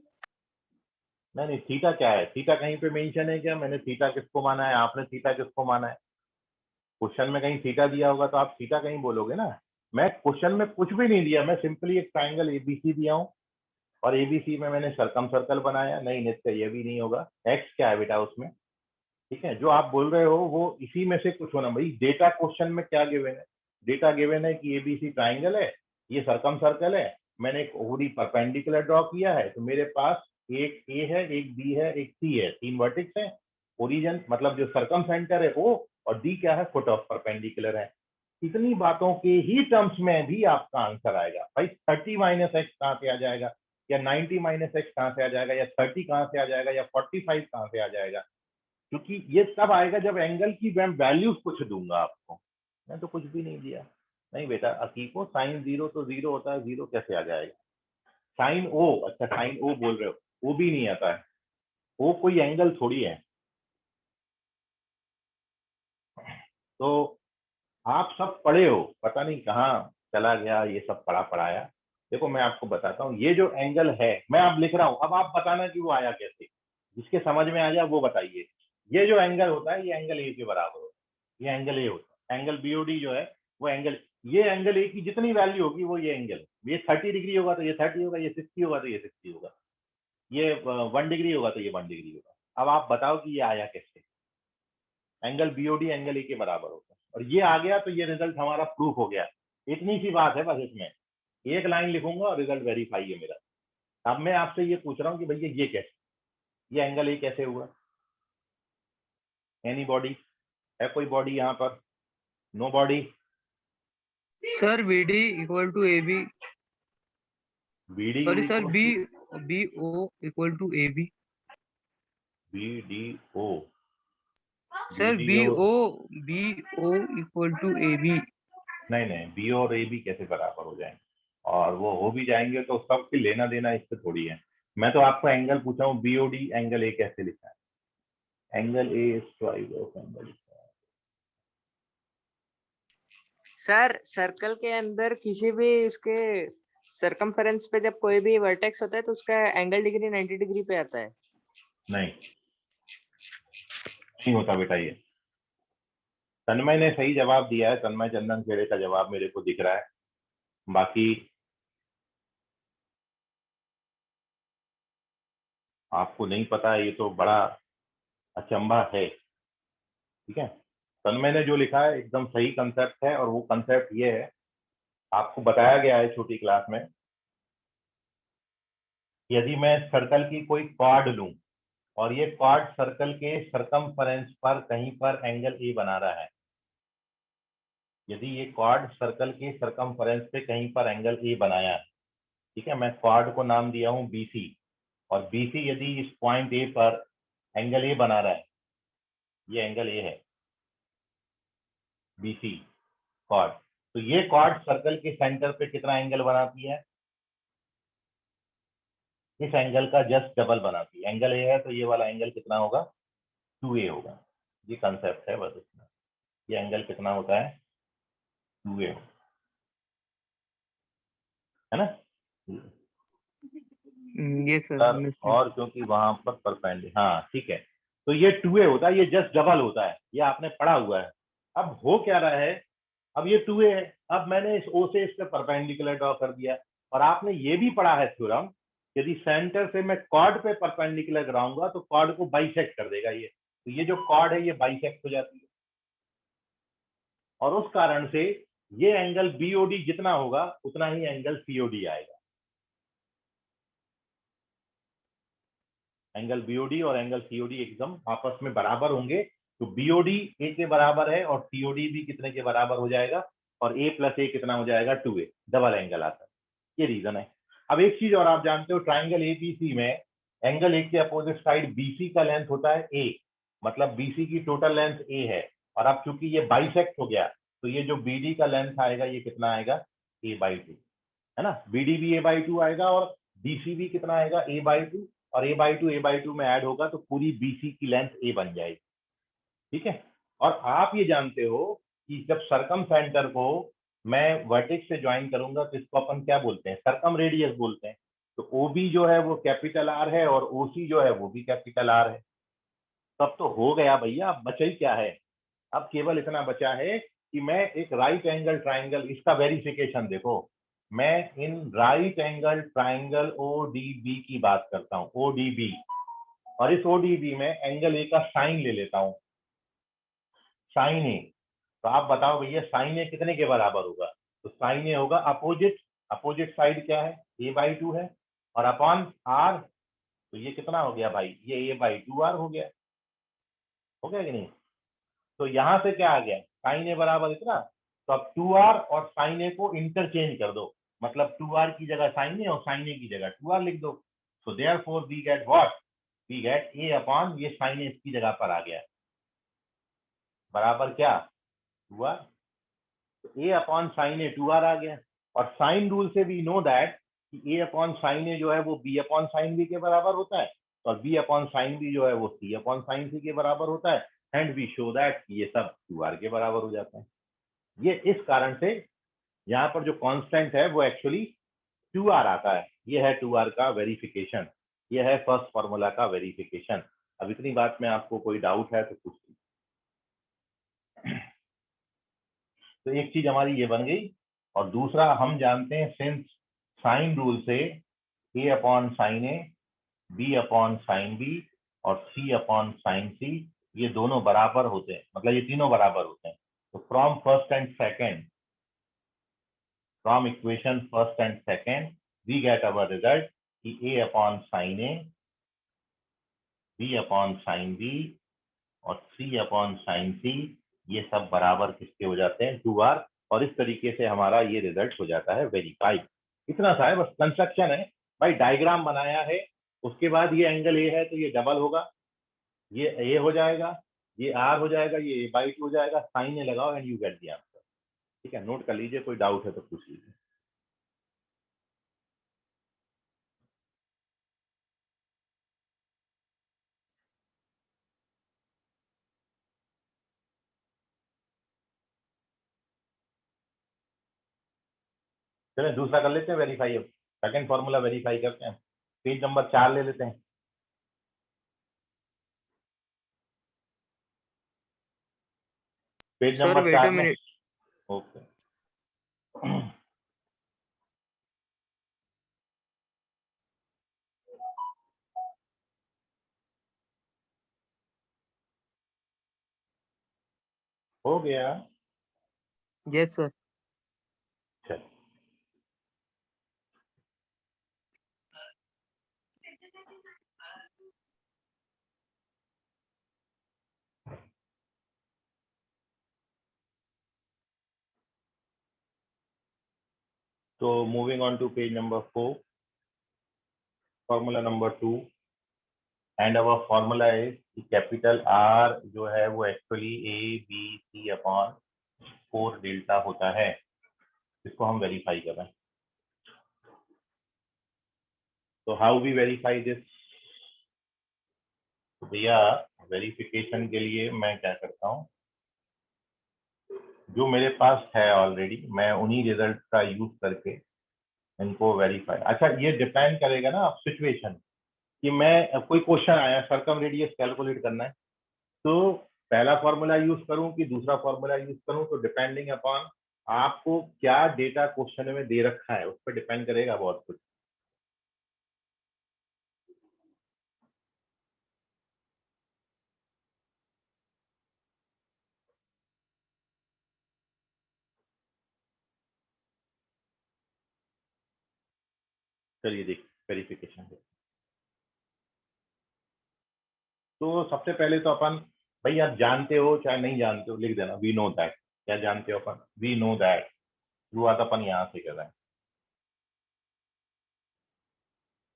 नहीं नहीं, थीटा क्या है? थीटा कहीं पे मेंशन है क्या? मैंने थीटा किसको माना है, आपने थीटा किसको माना है? क्वेश्चन में कहीं थीटा दिया होगा तो आप थीटा कहीं बोलोगे ना। मैं क्वेश्चन में कुछ भी नहीं दिया, मैं सिंपली एक ट्राइंगल एबीसी दिया हूँ और एबीसी में मैंने सर्कम सर्कल बनाया। नहीं नित्य, ये भी नहीं होगा। एक्स क्या है बेटा उसमें, ठीक है। जो आप बोल रहे हो वो इसी में से कुछ होना। भाई डेटा क्वेश्चन में क्या गिवन है? डेटा गिवन है कि एबीसी ट्राइंगल है, ये सर्कम सर्कल है, मैंने एक ओडी परपेंडिकुलर ड्रॉ किया है, तो मेरे पास एक ए है, एक बी है, एक सी है, 3 वर्टिक्स है। ओरिजिन मतलब जो सर्कम सेंटर है ओ, और डी क्या है, फुट ऑफ परपेंडिकुलर है। इतनी बातों के ही टर्म्स में भी आपका आंसर आएगा। भाई 30 माइनस एक्स कहाँ से आ जाएगा, या 90 माइनस एक्स कहाँ से आ जाएगा, या 30 कहाँ से आ जाएगा, या 45 कहाँ से आ जाएगा? क्योंकि ये तब आएगा जब एंगल की मैं वैल्यूज कुछ दूंगा आपको। मैं तो कुछ भी नहीं दिया। नहीं बेटा, अकीको साइन जीरो तो जीरो होता है, जीरो कैसे आ जाएगा? साइन ओ, अच्छा साइन ओ बोल रहे हो, वो भी नहीं आता है। वो कोई एंगल थोड़ी है। तो आप सब पढ़े हो, पता नहीं कहाँ चला गया ये सब पढ़ा पढ़ाया। देखो मैं आपको बताता हूँ, ये जो एंगल है मैं अब लिख रहा हूँ, अब आप बताना कि वो आया कैसे, जिसके समझ में आ जाए वो बताइए। ये जो एंगल होता है ये एंगल ए के बराबर होता है, ये एंगल ए होता है। एंगल बीओडी जो है वो एंगल, ये एंगल ए की जितनी वैल्यू होगी वो ये एंगल, ये 30 डिग्री होगा तो ये 30 होगा, ये 60 होगा तो ये 60 होगा, ये 1 डिग्री होगा तो ये 1 डिग्री होगा। अब आप बताओ कि ये आया कैसे। एंगल बीओडी एंगल ए के बराबर होता है, और ये आ गया तो ये रिजल्ट हमारा प्रूफ हो गया। इतनी सी बात है बस, इसमें एक लाइन लिखूंगा और रिजल्ट वेरीफाई है मेरा। अब मैं आपसे ये पूछ रहा हूँ कि भैया ये कैसे, ये एंगल ए कैसे हुआ? एनी बॉडी है, कोई बॉडी यहाँ पर? Nobody. Sir BD equal to AB, BD sorry sir BO equal to AB, BDO, sir BDO BO equal to AB। नहीं नहीं, बी और ए भी कैसे बराबर हो जाएंगे? और वो हो भी जाएंगे तो सबके लेना देना इससे थोड़ी है। मैं तो आपको एंगल पूछा हूँ, बीओडी एंगल ए कैसे लिखा है? Angle A is twice of angle. Sir circle के अंदर किसी भी इसके सरकमफेरेंस पे जब कोई भी वर्टेक्स होता है तो उसका एंगल डिग्री 90 डिग्री पे आता है। नहीं होता बेटा ये। तन्मय ने सही जवाब दिया है, तन्मय चंदन खेड़े का जवाब मेरे को दिख रहा है, बाकी आपको नहीं पता है, ये तो बड़ा अचंभा है। ठीक है, तन्मय ने जो लिखा है एकदम सही कंसेप्ट है, और वो कंसेप्ट ये है, आपको बताया गया है छोटी क्लास में, यदि मैं सर्कल की कोई कॉर्ड लूं और ये कॉर्ड सर्कल के सरकमफेरेंस पर कहीं पर एंगल ए बना रहा है, यदि ये कॉर्ड सर्कल के सरकमफेरेंस पे कहीं पर एंगल ए बनाया है, ठीक है, मैं कॉर्ड को नाम दिया हूं BC, और BC यदि इस पॉइंट ए पर एंगल ए बना रहा है, ये एंगल ए है BC कॉर्ड, तो ये कॉर्ड सर्कल के सेंटर पे कितना एंगल बनाती है? इस एंगल का जस्ट डबल बनाती है। एंगल ए है तो ये वाला एंगल कितना होगा? 2A होगा। ये कंसेप्ट है बस इसमें। ये एंगल कितना होता है? 2A है ना? ये सर सर और क्योंकि वहां पर परपेंडिकुलर, हाँ ठीक है, तो ये 2A होता है, ये जस्ट डबल होता है, ये आपने पढ़ा हुआ है। अब हो क्या रहा है, अब ये 2A है, अब मैंने इस O से इस पे परपेंडिकुलर ड्रॉ कर दिया, और आपने ये भी पढ़ा है थ्योरम, यदि सेंटर से मैं कॉर्ड पे परपेंडिकुलर गिराऊंगा तो कॉर्ड को बाइसेक्ट कर देगा ये, तो ये जो कॉर्ड है ये बाइसेक्ट हो जाती है, और उस कारण से ये एंगल BOD जितना होगा उतना ही एंगल COD आएगा। एंगल BOD और एंगल COD एकदम आपस में बराबर होंगे, तो BOD A के बराबर है और COD भी कितने के बराबर हो जाएगा, और A प्लस A कितना हो जाएगा? 2A, डबल एंगल आता है। ये रीजन है। अब एक चीज और आप जानते हो, ट्राइंगल ABC में एंगल A के अपोजिट साइड BC का लेंथ होता है A, मतलब BC की टोटल लेंथ A है, और अब चूंकि ये बाइसेक्ट हो गया तो ये जो BD का लेंथ आएगा ये कितना आएगा? A/2, है ना? BD भी A/2 आएगा और BC भी कितना आएगा? A/2, और A/2 में ऐड होगा तो पूरी BC की लेंथ A बन जाएगी। ठीक है, और आप ये जानते हो कि जब सरकम सेंटर को मैं वर्टेक्स से ज्वाइन करूंगा तो इसको अपन क्या बोलते हैं? सरकम रेडियस बोलते हैं। तो OB जो है वो कैपिटल R है और OC जो है वो भी कैपिटल R है। तब तो हो गया भैया, अब बचा ही क्या है? अब केवल इतना बचा है कि मैं एक राइट एंगल ट्राइंगल, इसका वेरिफिकेशन देखो, मैं in right angle triangle ODB की बात करता हूं, ODB, और इस ODB में एंगल ए का साइन ले लेता हूं, साइन ए। तो आप बताओ भैया साइन ए कितने के बराबर होगा? तो साइन ए होगा अपोजिट, अपोजिट साइड क्या है? A/2 है, और अपॉन R, तो ये कितना हो गया भाई? ये A/2R हो गया कि नहीं? तो यहां से क्या आ गया? साइन ए बराबर इतना, तो अब 2R और साइन ए को इंटरचेंज कर दो, मतलब 2R की जगह साइन ए और साइन ए की जगह 2R लिख दो। So therefore we get what? We get A upon ये साइन ए इसकी जगह पर आ गया, बराबर क्या? 2R। तो A upon sine A 2R आ गया, और साइन रूल से वी नो दैट कि A अपॉन साइन ए जो है वो B अपॉन साइन B के बराबर होता है, और B अपॉन साइन B जो है वो C अपॉन साइन C के बराबर होता है। एंड वी शो दैट ये सब 2r के बराबर हो जाते हैं। ये इस कारण से यहाँ पर जो कांस्टेंट है वो एक्चुअली 2r आता है। ये है 2r का वेरिफिकेशन, ये है फर्स्ट फॉर्मूला का वेरिफिकेशन। अब इतनी बात में आपको कोई डाउट है तो पूछ लीजिए। तो एक चीज हमारी ये बन गई, और दूसरा हम जानते हैं सिंस साइन रूल से a upon sine A, b upon sine B और c अपॉन साइन सी ये दोनों बराबर होते हैं, मतलब ये तीनों बराबर होते हैं। तो from first and second, from equation first and second we get our result कि a upon sine A, b upon sine B और c अपॉन साइन सी ये सब बराबर किसके हो जाते हैं, 2r। और इस तरीके से हमारा ये रिजल्ट हो जाता है वेरीफाइड। इतना सा है, बस कंस्ट्रक्शन है भाई, डायग्राम बनाया है, उसके बाद ये एंगल ए है तो ये डबल होगा, ये ए हो जाएगा, ये आर हो जाएगा, ये A/2 हो जाएगा, साइन ए लगाओ and you get the answer. ठीक है, नोट कर लीजिए, कोई डाउट है तो पूछ लीजिए। चलिए दूसरा कर लेते हैं वेरीफाई। अब सेकंड फॉर्मूला वेरीफाई करते हैं, पेज नंबर 4 ले लेते हैं। Page sir number wait uh 4 में। मिनट। ओके हो गया। Yes sir. चल तो moving on to page number 4, formula number 2 and our formula is कि कैपिटल आर जो है वो एक्चुअली ABC अपॉन 4 डेल्टा होता है। इसको हम वेरीफाई कर रहे हैं। तो हाउ वी वेरीफाई दिस? भैया वेरिफिकेशन के लिए मैं क्या करता हूँ, जो मेरे पास है ऑलरेडी मैं उन्हीं रिजल्ट का यूज करके इनको वेरीफाई। अच्छा ये डिपेंड करेगा ना सिचुएशन, कि मैं कोई क्वेश्चन आया सर्कम रेडियस कैलकुलेट करना है, तो पहला फॉर्मूला यूज करूं कि दूसरा फॉर्मूला यूज करूं, तो डिपेंडिंग अपॉन आपको क्या डेटा क्वेश्चन में दे रखा है उस पर डिपेंड करेगा बहुत कुछ। चलिए देख वेरिफिकेशन। तो सबसे पहले तो अपन, भाई आप जानते हो चाहे नहीं जानते हो लिख देना, वी नो दैट। क्या जानते हो अपन? We know that. शुरुआत अपन यहाँ से कर रहे हैं।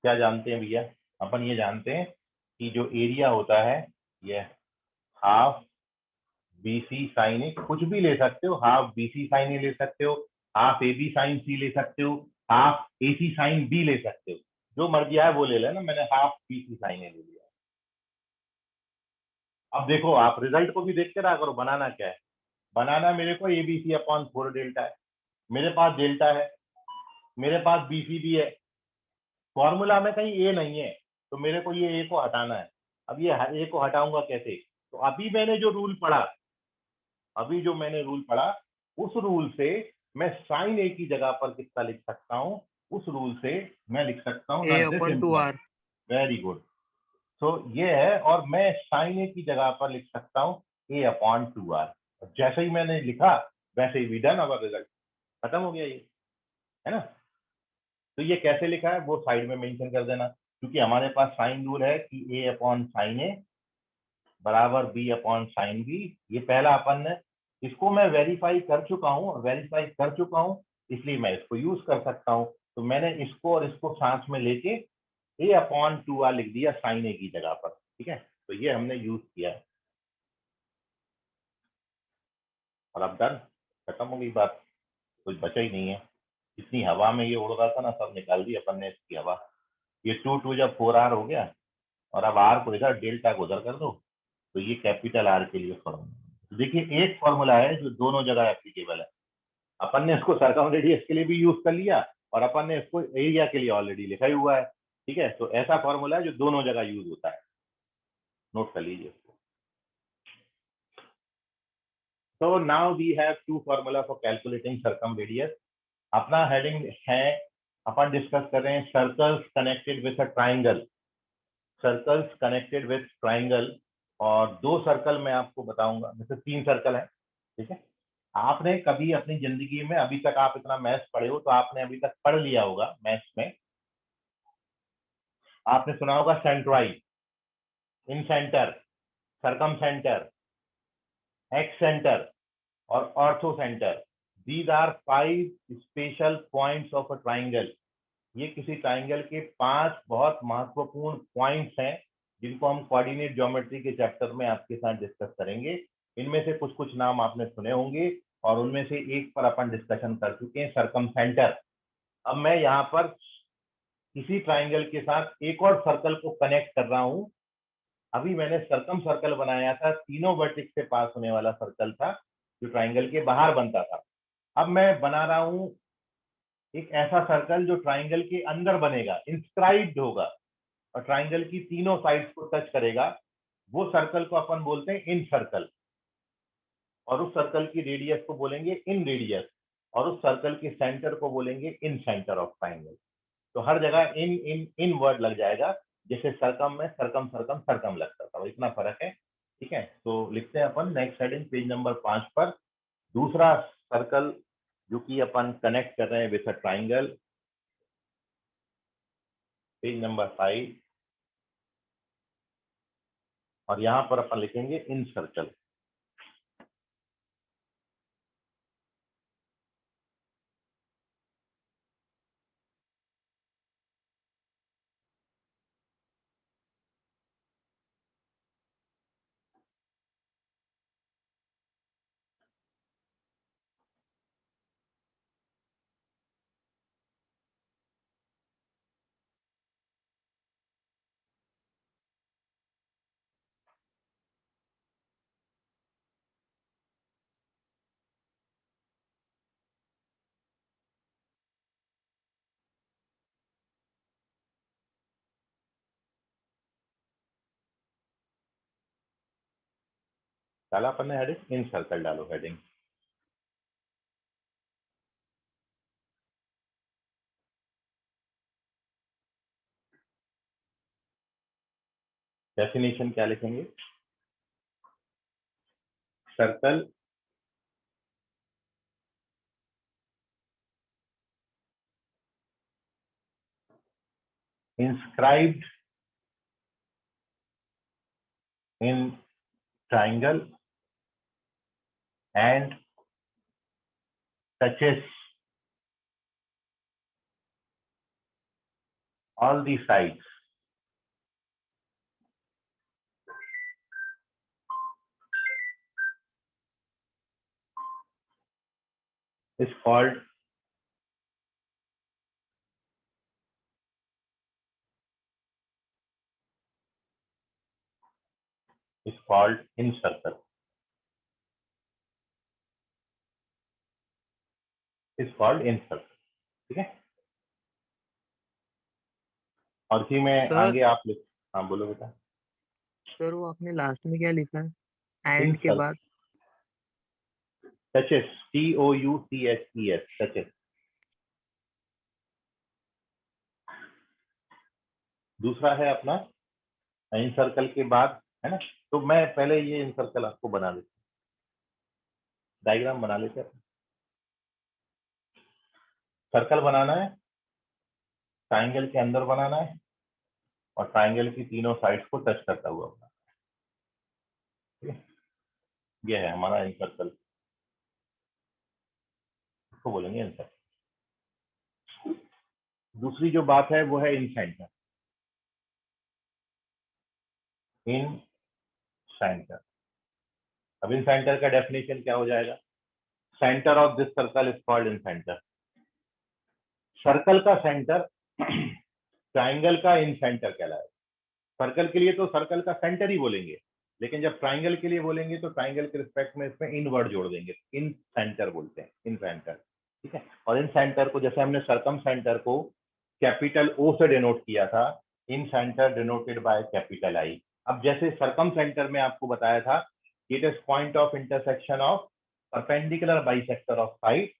क्या जानते हैं भैया? अपन ये जानते हैं कि जो एरिया होता है ये हाफ BC साइन ए, कुछ भी ले सकते हो, हाफ BC साइन ए ले सकते हो, हाफ AB साइन C ले सकते हो, हाफ AC साइन B ले सकते हो, जो मर्जी है वो ले लेना। मैंने हाफ BC साइन ए ले लिया। अब देखो आप रिजल्ट को भी देख के रहा करो, बनाना क्या है। बनाना मेरे को ABC अपॉन 4 डेल्टा है, मेरे पास डेल्टा है, मेरे पास BC भी है, फॉर्मूला में कहीं ए नहीं है, तो मेरे को ये ए को हटाना है। अब ये ए को हटाऊंगा कैसे? तो अभी मैंने जो रूल पढ़ा, अभी जो मैंने रूल पढ़ा उस रूल से मैं साइन ए की जगह पर कितना लिख सकता हूँ, उस रूल से मैं लिख सकता हूँ ए ना this upon two imply. R. Very good. तो ये है, और मैं साइन ए की जगह पर लिख सकता हूँ ए अपॉन 2r। जैसे ही मैंने लिखा वैसे ही वी डन अवर रिजल्ट, खत्म हो गया ये, है ना। तो ये कैसे लिखा है वो साइड में मेंशन कर देना, क्योंकि हमारे पास साइन रूल है कि ए अपॉन साइन ए बराबर बी अपॉन साइन बी। ये पहला अपन ने, इसको मैं वेरीफाई कर चुका हूँ, इसलिए मैं इसको यूज कर सकता हूँ। तो मैंने इसको और इसको साथ में लेके ए अपॉन 2r लिख दिया साइन ए की जगह पर। ठीक है, तो ये हमने यूज किया है, और अब डन, खत्म हो गई बात, कुछ बचा ही नहीं है। इतनी हवा में ये उड़ रहा था ना, सब निकाल दी अपन ने इसकी हवा। ये 2 2 जब 4r हो गया, और अब r को इधर डेल्टा को उधर कर दो, तो ये कैपिटल आर के लिए फॉर्मूला। देखिए एक फॉर्मूला है जो दोनों जगह एप्लीकेबल है। अपन ने इसको सर्कम रेडियस के लिए भी यूज कर लिया और अपन ने इसको एरिया के लिए ऑलरेडी लिखा ही हुआ है। ठीक है, तो ऐसा फॉर्मूला है जो दोनों जगह यूज होता है, नोट कर लीजिए इसको। So now we have two formula for calculating circumradius. अपना हेडिंग है, अपन डिस्कस कर रहे हैं circles connected with a triangle, circles connected with triangle. और दो सर्कल मैं आपको बताऊंगा, जैसे 3 सर्कल है। ठीक है, आपने कभी अपनी जिंदगी में, अभी तक आप इतना मैथ्स पढ़े हो तो आपने अभी तक पढ़ लिया होगा मैथ्स में, आपने सुना होगा centroid, incentre, circumcentre, excentre और orthocentre. These are 5 special points of a triangle. ये किसी ट्राइंगल के 5 बहुत महत्वपूर्ण पॉइंट्स हैं जिनको हम कोऑर्डिनेट ज्योमेट्री के चैप्टर में आपके साथ डिस्कस करेंगे। इनमें से कुछ कुछ नाम आपने सुने होंगे और उनमें से एक पर अपन डिस्कशन कर चुके हैं, सर्कम सेंटर। अब मैं यहाँ पर किसी ट्राइंगल के साथ एक और सर्कल को कनेक्ट कर रहा हूँ। अभी मैंने सर्कम सर्कल बनाया था, तीनों वर्टेक्स से पास होने वाला सर्कल था जो ट्राइंगल के बाहर बनता था। अब मैं बना रहा हूं एक ऐसा सर्कल जो ट्राइंगल के अंदर बनेगा, इंस्क्राइब्ड होगा और ट्राइंगल की तीनों साइड्स को टच करेगा। वो सर्कल को अपन बोलते हैं इन सर्कल, और उस सर्कल की रेडियस को बोलेंगे इन रेडियस, और उस सर्कल के सेंटर को बोलेंगे इन सेंटर ऑफ ट्राइंगल। तो हर जगह इन इन इन वर्ड लग जाएगा, जैसे सर्कम में सर्कम सर्कम सर्कम लगता था, इतना फर्क है। ठीक है, तो लिखते हैं अपन नेक्स्ट हेडिंग पेज नंबर 5 पर, दूसरा सर्कल जो कि अपन कनेक्ट कर रहे हैं with a triangle, page number 5, और यहां पर अपन लिखेंगे इन सर्कल। डाला अपन ने हेडिंग, इन सर्कल डालो हेडिंग। डेफिनेशन क्या लिखेंगे? Circle inscribed in triangle and touches all the sides is called in circle, is called in circle। ठीक है, और फिर मैं सर आगे आप लिख, हाँ बोलो बेटा। सर वो आपने लास्ट में क्या लिखा है इन एंड के सर्कल, बाद? Touches, TOUCHES, touches. दूसरा है अपना इन सर्कल के बाद, है ना। तो मैं पहले ये इन सर्कल आपको बना लेता हूँ, डायग्राम बना लेते हैं। सर्कल बनाना है, ट्राइंगल के अंदर बनाना है और ट्राइंगल की तीनों साइड्स को टच करता हुआ बनाना है। ये है हमारा इन सर्कल, इसको बोलेंगे इन सर्कल। दूसरी जो बात है वो है इन सेंटर, इन सेंटर। अब इन सेंटर का डेफिनेशन क्या हो जाएगा? Centre of this circle is called in centre. Circle का सेंटर ट्राइंगल का इन सेंटर कहलाएगा। सर्कल के लिए तो सर्कल का सेंटर ही बोलेंगे, लेकिन जब ट्राइंगल के लिए बोलेंगे तो ट्राइंगल के रिस्पेक्ट में इसमें इन वर्ड जोड़ देंगे, इन सेंटर बोलते हैं, इन सेंटर, ठीक है। और इन सेंटर को जैसे हमने सरकम सेंटर को कैपिटल ओ से डिनोट किया था, incentre denoted by capital I. अब जैसे सरकम सेंटर में आपको बताया था it is point of intersection of perpendicular bisector of side.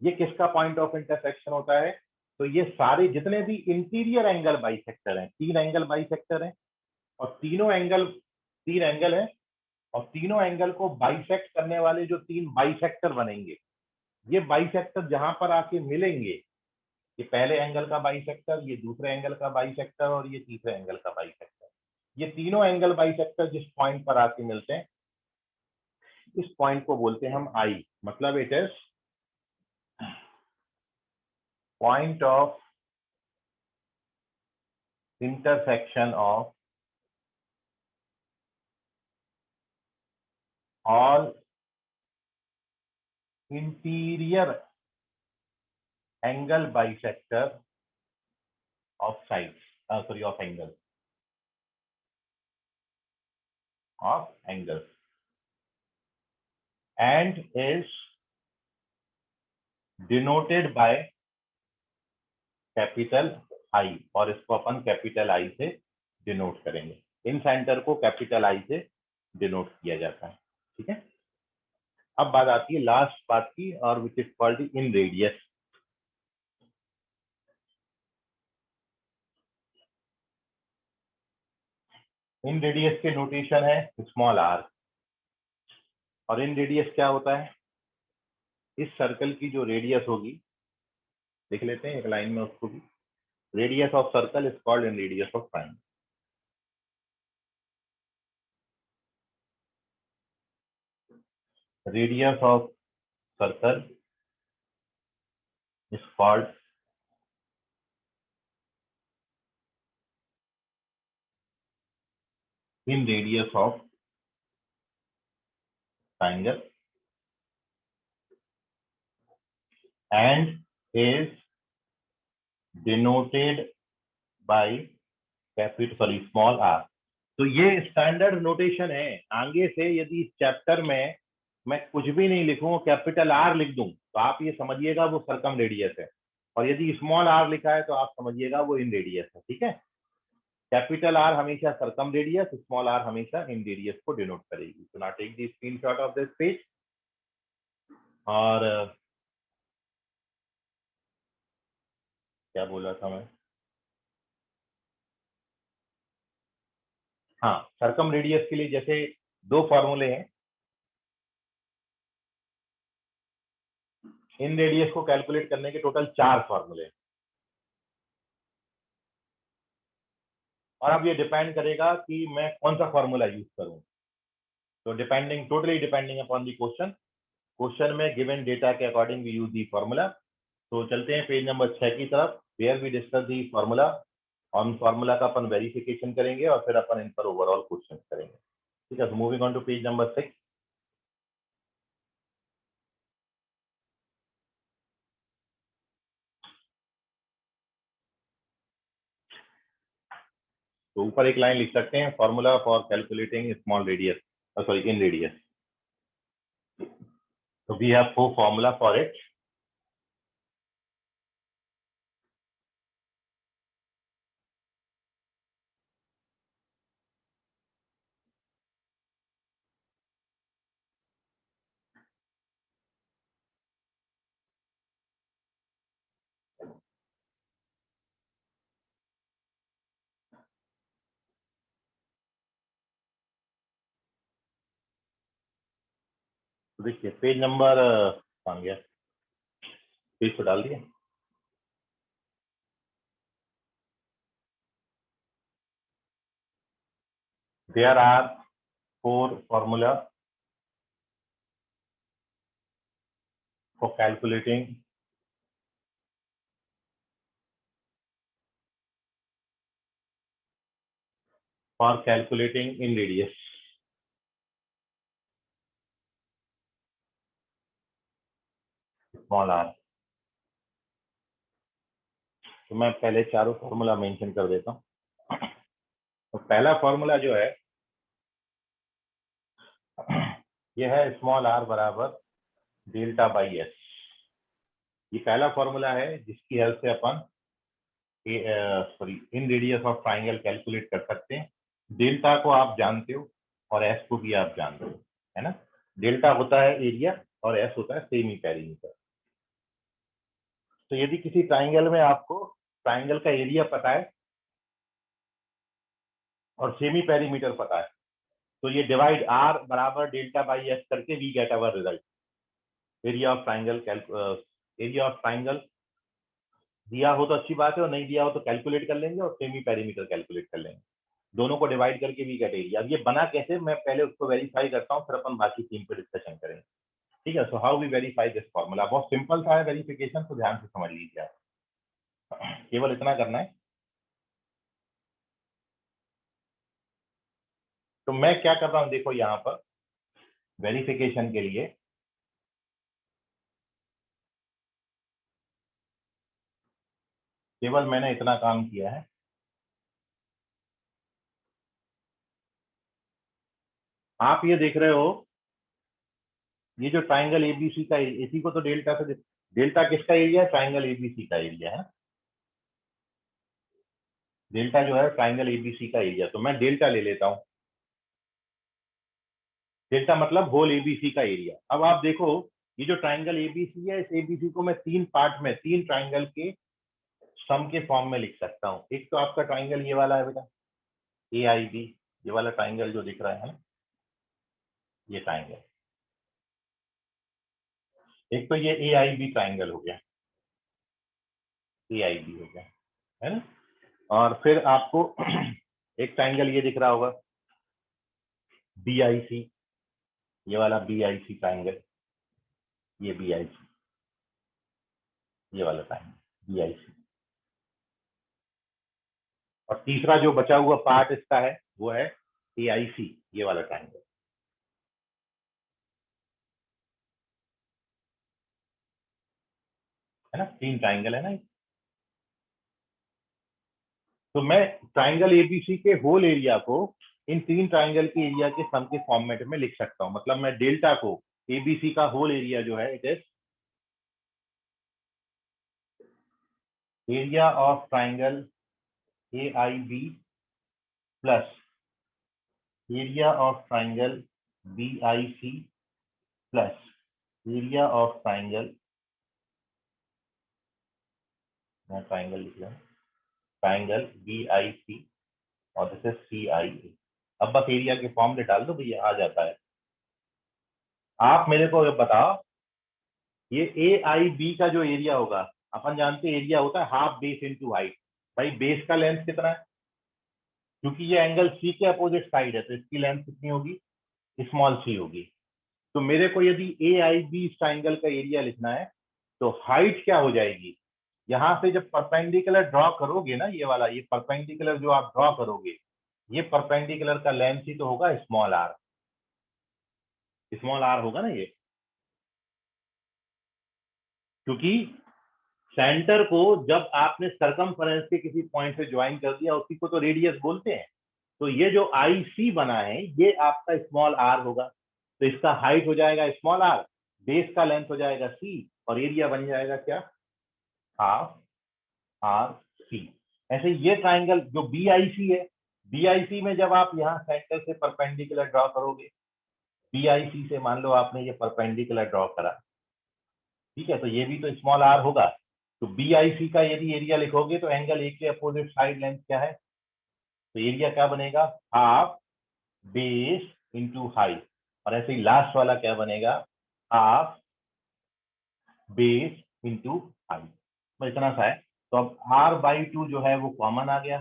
ये किसका पॉइंट ऑफ इंटरसेक्शन होता है? तो ये सारे जितने भी इंटीरियर एंगल बाइसेक्टर हैं, 3 एंगल बाइसेक्टर हैं और तीनों एंगल 3 एंगल है और तीनों एंगल को बाइसेक्ट करने वाले जो 3 बाइसेक्टर बनेंगे, ये बाइसेक्टर जहां पर आके मिलेंगे, ये पहले एंगल का बाइसेक्टर, ये दूसरे एंगल का बाइसेक्टर और ये तीसरे एंगल का बाइसेक्टर, ये तीनों एंगल बाइसेक्टर जिस पॉइंट पर आके मिलते हैं इस पॉइंट को बोलते हैं हम आई। मतलब it is point of intersection of all interior angle bisector of sides, sorry, of angles and is denoted by capital I, और इसको अपन कैपिटल आई से डिनोट करेंगे। इन सेंटर को कैपिटल आई से डिनोट किया जाता है, ठीक है। अब बात आती है लास्ट बात की, और which is called in radius. In radius के नोटेशन है स्मॉल आर। और इन रेडियस क्या होता है? इस सर्कल की जो रेडियस होगी, लिख लेते हैं एक लाइन में उसको भी, radius of circle is called in radius of triangle. Radius of circle is called in radius of triangle and is denoted by small r। तो ये स्टैंडर्ड नोटेशन है। आगे से यदि इस चैप्टर में मैं कुछ भी नहीं लिखूं, कैपिटल आर लिख दूं, तो आप ये समझिएगा वो सर्कम रेडियस है, और यदि स्मॉल आर लिखा है तो आप समझिएगा वो इन रेडियस है, ठीक है। कैपिटल आर हमेशा सर्कम रेडियस, स्मॉल आर हमेशा इन रेडियस को डिनोट करेगी। तो ना take the screenshot of this page. और क्या बोला था मैं? हाँ, सर्कम रेडियस के लिए जैसे 2 फॉर्मूले हैं। इन रेडियस को कैलकुलेट करने के टोटल 4 फॉर्मूले हैं, और अब ये डिपेंड करेगा कि मैं कौन सा फॉर्मूला यूज करूं। तो totally depending upon the question में गिवन डेटा के according we use the formula. तो चलते हैं पेज नंबर 6 की तरफ, where we discuss the formula. On formula का अपन वेरिफिकेशन करेंगे और फिर अपन इन पर ओवरऑल क्वेश्चन करेंगे, ठीक है। Moving on to page number 6। तो ऊपर एक लाइन लिख सकते हैं, formula for calculating small radius, sorry inradius. तो we have 4 formula for it. तो देखिए पेज नंबर कहाँ गया, पेज तो डाल दिया। There are 4 formula for calculating in radius। Small R. तो मैं पहले चारों फॉर्मूला मेंशन कर देता हूँ। तो पहला फॉर्मूला जो है ये है स्मॉल आर बराबर डेल्टा बाई एस। ये पहला फॉर्मूला है जिसकी हेल्प से अपन inradius of triangle calculate कर सकते हैं। डेल्टा को आप जानते हो और एस को भी आप जानते हो, है ना। डेल्टा होता है एरिया और एस होता है सेमी पेरीमीटर। तो यदि किसी ट्राइंगल में आपको ट्राइंगल का एरिया पता है और सेमी पेरीमीटर पता है, तो ये डिवाइड आर बराबर डेल्टा बाई एस करके we get our result. Area of triangle दिया हो तो अच्छी बात है, और नहीं दिया हो तो कैलकुलेट कर लेंगे और सेमी पेरीमीटर कैलकुलेट कर लेंगे। दोनों को डिवाइड करके वी गेट एरिया। अब ये बना कैसे, मैं पहले उसको वेरीफाई करता हूँ, फिर अपन बाकी थीम पे डिस्कशन करेंगे। ठीक है, so how we verify this formula. बहुत सिंपल सा है वेरिफिकेशन, तो ध्यान से समझ लीजिए आप। केवल इतना करना है। तो मैं क्या कर रहा हूँ, देखो यहाँ पर वेरिफिकेशन के लिए केवल मैंने इतना काम किया है। आप ये देख रहे हो, ये जो ट्राइंगल एबीसी का, इसी को तो डेल्टा से, डेल्टा किसका एरिया है, ट्राइंगल एबीसी का एरिया है। डेल्टा जो है ट्राइंगल एबीसी का एरिया, तो मैं डेल्टा ले लेता हूँ। डेल्टा मतलब होल एबीसी का एरिया। अब आप देखो, ये जो ट्राइंगल एबीसी है, इस एबीसी को मैं तीन पार्ट में, तीन ट्राइंगल के सम के फॉर्म में लिख सकता हूँ। एक तो आपका ट्राइंगल ये वाला है बेटा, ए आई बी, ये वाला ट्राइंगल जो दिख रहा है ना, ये ट्राइंगल। एक तो ये ए आई बी ट्राइंगल हो गया, ए आई बी हो गया, है ना। और फिर आपको एक ट्राइंगल ये दिख रहा होगा, बी आई सी, ये वाला बी आई सी ट्राइंगल, ये बी आई सी, ये वाला ट्राइंगल बी आई सी। और तीसरा जो बचा हुआ पार्ट इसका है वो है ए आई सी, ये वाला ट्राइंगल, है ना। तीन ट्राइंगल है ना। तो मैं ट्राइंगल एबीसी के होल एरिया को इन तीन ट्राइंगल के एरिया के सम के फॉर्मेट में लिख सकता हूं। मतलब मैं डेल्टा को, एबीसी का होल एरिया जो है, it is area of triangle A I B plus area of triangle B I C plus area of triangle, मैं ट्राइंगल लिख रहा हूं, ट्राइंगल बी आई सी और दिस इज सी आई ए। अब बस एरिया के फॉर्म में डाल दो भैया, आ जाता है। आप मेरे को बताओ, ये ए आई बी का जो एरिया होगा, अपन जानते हैं एरिया होता है हाफ बेस इनटू हाइट। भाई बेस का लेंथ कितना है, क्योंकि ये एंगल सी के अपोजिट साइड है, तो इसकी लेंथ कितनी होगी, स्मॉल सी होगी। तो मेरे को यदि ए आई बी इस ट्राइंगल का एरिया लिखना है, तो हाइट क्या हो जाएगी, यहां से जब परपेंडिकुलर ड्रॉ करोगे ना, ये वाला, ये परपेंडिकुलर जो आप ड्रॉ करोगे, ये परपेंडिकुलर का लेंथ ही तो होगा स्मॉल आर। स्मॉल आर होगा ना ये, क्योंकि सेंटर को जब आपने सरकमफेरेंस के किसी पॉइंट से ज्वाइन कर दिया, उसी को तो रेडियस बोलते हैं। तो ये जो आई सी बना है, ये आपका स्मॉल आर होगा। तो इसका हाइट हो जाएगा स्मॉल आर, बेस का लेंथ हो जाएगा सी, और एरिया बन जाएगा क्या, हाफ आर सी। ऐसे ये ट्राइंगल जो बी आई सी है, बी आई सी में जब आप यहाँ सेंटर से परपेंडिकुलर ड्रॉ करोगे, बी आई सी से मान लो आपने ये परपेंडिकुलर ड्रॉ करा, ठीक है, तो ये भी तो स्मॉल आर होगा। तो बी आई सी का यदि एरिया लिखोगे, तो एंगल ए के अपोजिट साइड लेंथ क्या है, तो एरिया क्या बनेगा, हाफ बेस इंटू हाइट। और ऐसे ही लास्ट वाला क्या बनेगा, हाफ बेस इंटू हाइट। तो इतना सा है। तो अब r/2 जो है वो कॉमन आ गया,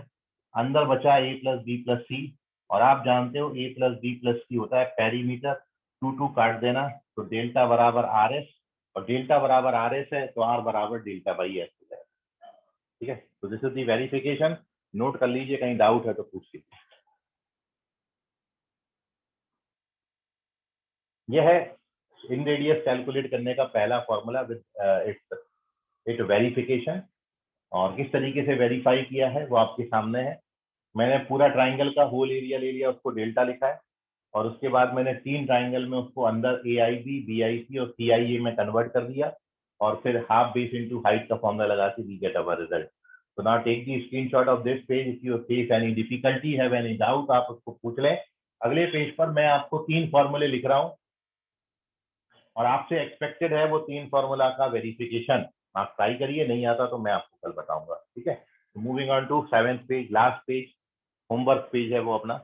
अंदर बचा a प्लस बी प्लस सी, और आप जानते हो a प्लस बी प्लस सी होता है पेरीमीटर। 2 काट देना, तो डेल्टा बराबर आर एस, और डेल्टा बराबर आर एस है, तो r बराबर डेल्टा बाई एस हो जाएगा। ठीक है, तो this is the verification. Note कर लीजिए, कहीं डाउट है तो पूछ लीजिए। यह है इन रेडियस कैलकुलेट करने का पहला फॉर्मूला विद इट वेरिफिकेशन। और किस तरीके से वेरीफाई किया है वो आपके सामने है। मैंने पूरा ट्राइंगल का होल एरिया ले लिया, उसको डेल्टा लिखा है, और उसके बाद मैंने 3 ट्राइंगल में उसको अंदर AIB, BIC और CIA में कन्वर्ट कर दिया, और फिर हाफ बेस इंटू हाइट का फॉर्मूला लगा के वी गेट अवर रिजल्ट। तो now take the screenshot of this page, if you face any difficulty, have any doubt, आप उसको पूछ लें। अगले पेज पर मैं आपको 3 फॉर्मूले लिख रहा हूँ और आपसे एक्सपेक्टेड है वो 3 फॉर्मूला का वेरिफिकेशन। आप ट्राई करिए, नहीं आता तो मैं आपको कल बताऊंगा, ठीक है। Moving on to 7th page, last page, homework page है वो अपना।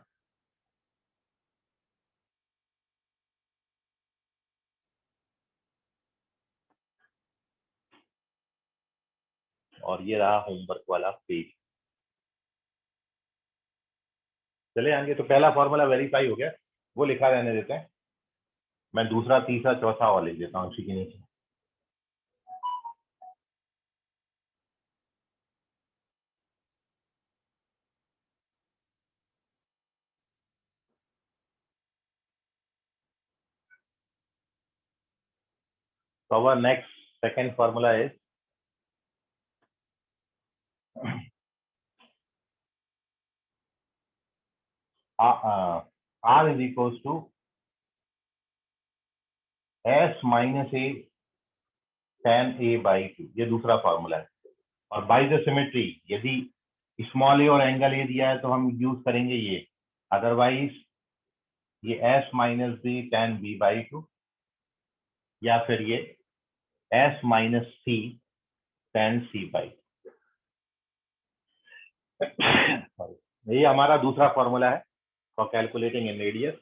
और ये रहा होमवर्क वाला पेज। चले आएंगे, तो पहला फॉर्मूला वेरीफाई हो गया, वो लिखा रहने देते हैं। मैं दूसरा, तीसरा, चौथा और लिख देता हूँ उसी के नीचे। So our next second formula is R is equals to S minus A tan A by 2, ये दूसरा फॉर्मूला है। और बाय द सिमेट्री, यदि स्मॉल ए और एंगल ए दिया है तो हम यूज करेंगे ये, अदरवाइज ये S minus B tan B by 2, या फिर ये S minus C tan C by 2। ये हमारा दूसरा फॉर्मूला है फॉर कैलकुलेटिंग इन रेडियस।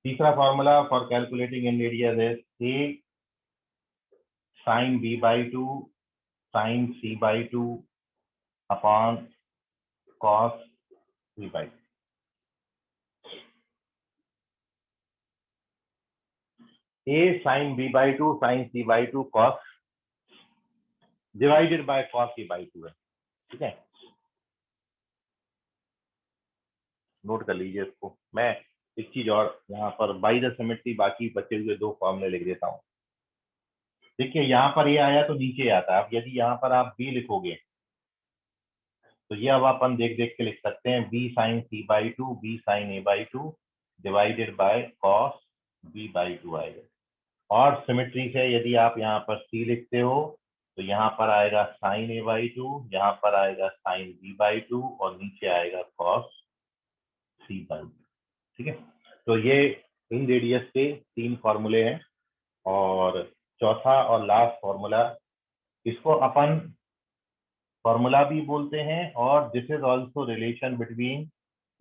तीसरा formula for calculating in radius है A sin B by 2 sin C by 2 upon cos C by 2। A sin B by 2 sin C by 2 cos divided by cos C by 2 है, ठीक है। नोट कर लीजिए इसको। मैं एक चीज और यहाँ पर बाई द सिमेट्री बाकी बचे हुए 2 फॉर्मूले लिख देता हूँ। देखिए यहाँ पर ये आया तो नीचे आता है। अब यदि यहाँ पर आप B लिखोगे तो ये अब अपन देख देख के लिख सकते हैं, B sin C by 2 B sin A by 2 divided by cos B by 2 आएगा। और सिमेट्री से यदि आप यहाँ पर C लिखते हो तो यहाँ पर आएगा sin A by 2, यहाँ पर आएगा sin B by 2 और नीचे आएगा cos C by 2, ठीक है। तो ये इन रेडियस के 3 फॉर्मूले हैं। और चौथा और लास्ट फॉर्मूला, इसको अपन फॉर्मूला भी बोलते हैं, और this is also relation between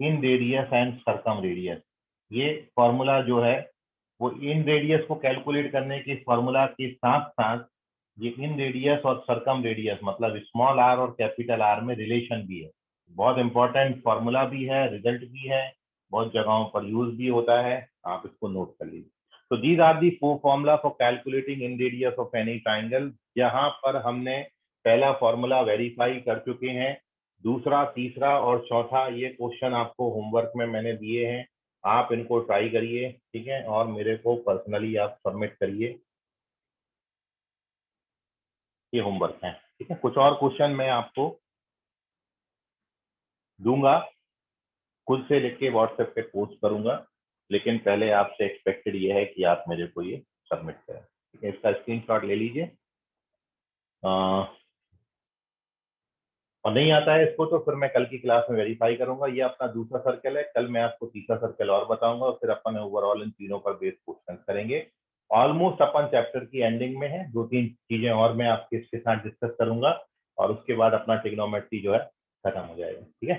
inradius and circumradius. ये फॉर्मूला जो है वो इन रेडियस को कैलकुलेट करने के फॉर्मूला के साथ साथ ये इन रेडियस और सरकम रेडियस मतलब स्मॉल आर और कैपिटल आर में रिलेशन भी है। बहुत इंपॉर्टेंट फॉर्मूला भी है, रिजल्ट भी है, बहुत जगहों पर यूज भी होता है, आप इसको नोट कर लीजिए। तो these are the 4 formula for calculating inradius of any triangle. यहाँ पर हमने पहला फॉर्मूला वेरीफाई कर चुके हैं, दूसरा, तीसरा और चौथा ये क्वेश्चन आपको होमवर्क में मैंने दिए हैं, आप इनको ट्राई करिए, ठीक है, और मेरे को पर्सनली आप सबमिट करिए। ये होमवर्क है, ठीक है। कुछ और क्वेश्चन मैं आपको दूंगा, खुद से लिख के व्हाट्सएप पे पोस्ट करूंगा, लेकिन पहले आपसे एक्सपेक्टेड ये है कि आप मेरे को ये सबमिट करें, ठीक है। इसका स्क्रीनशॉट ले लीजिए। और नहीं आता है इसको तो फिर मैं कल की क्लास में वेरीफाई करूंगा। ये अपना दूसरा सर्कल है, कल मैं आपको तीसरा सर्कल और बताऊंगा, और फिर अपन ओवरऑल इन तीनों पर बेस क्वेश्चन करेंगे। ऑलमोस्ट अपन चैप्टर की एंडिंग में है, 2-3 चीजें और मैं आपके इसके साथ डिस्कस करूंगा, और उसके बाद अपना ट्रिग्नोमेट्री जो है खत्म हो जाएगा, ठीक है।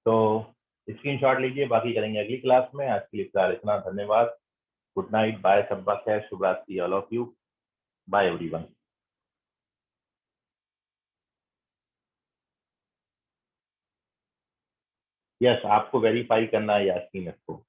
तो स्क्रीनशॉट लीजिए, बाकी करेंगे अगली क्लास में। आज के लिए फिलहाल इतना, धन्यवाद, गुड नाइट, बाय, शब्बा खैर, शुभ रात्रि all of you, bye everyone. Yes, आपको वेरीफाई करना है यास्मीन इसको।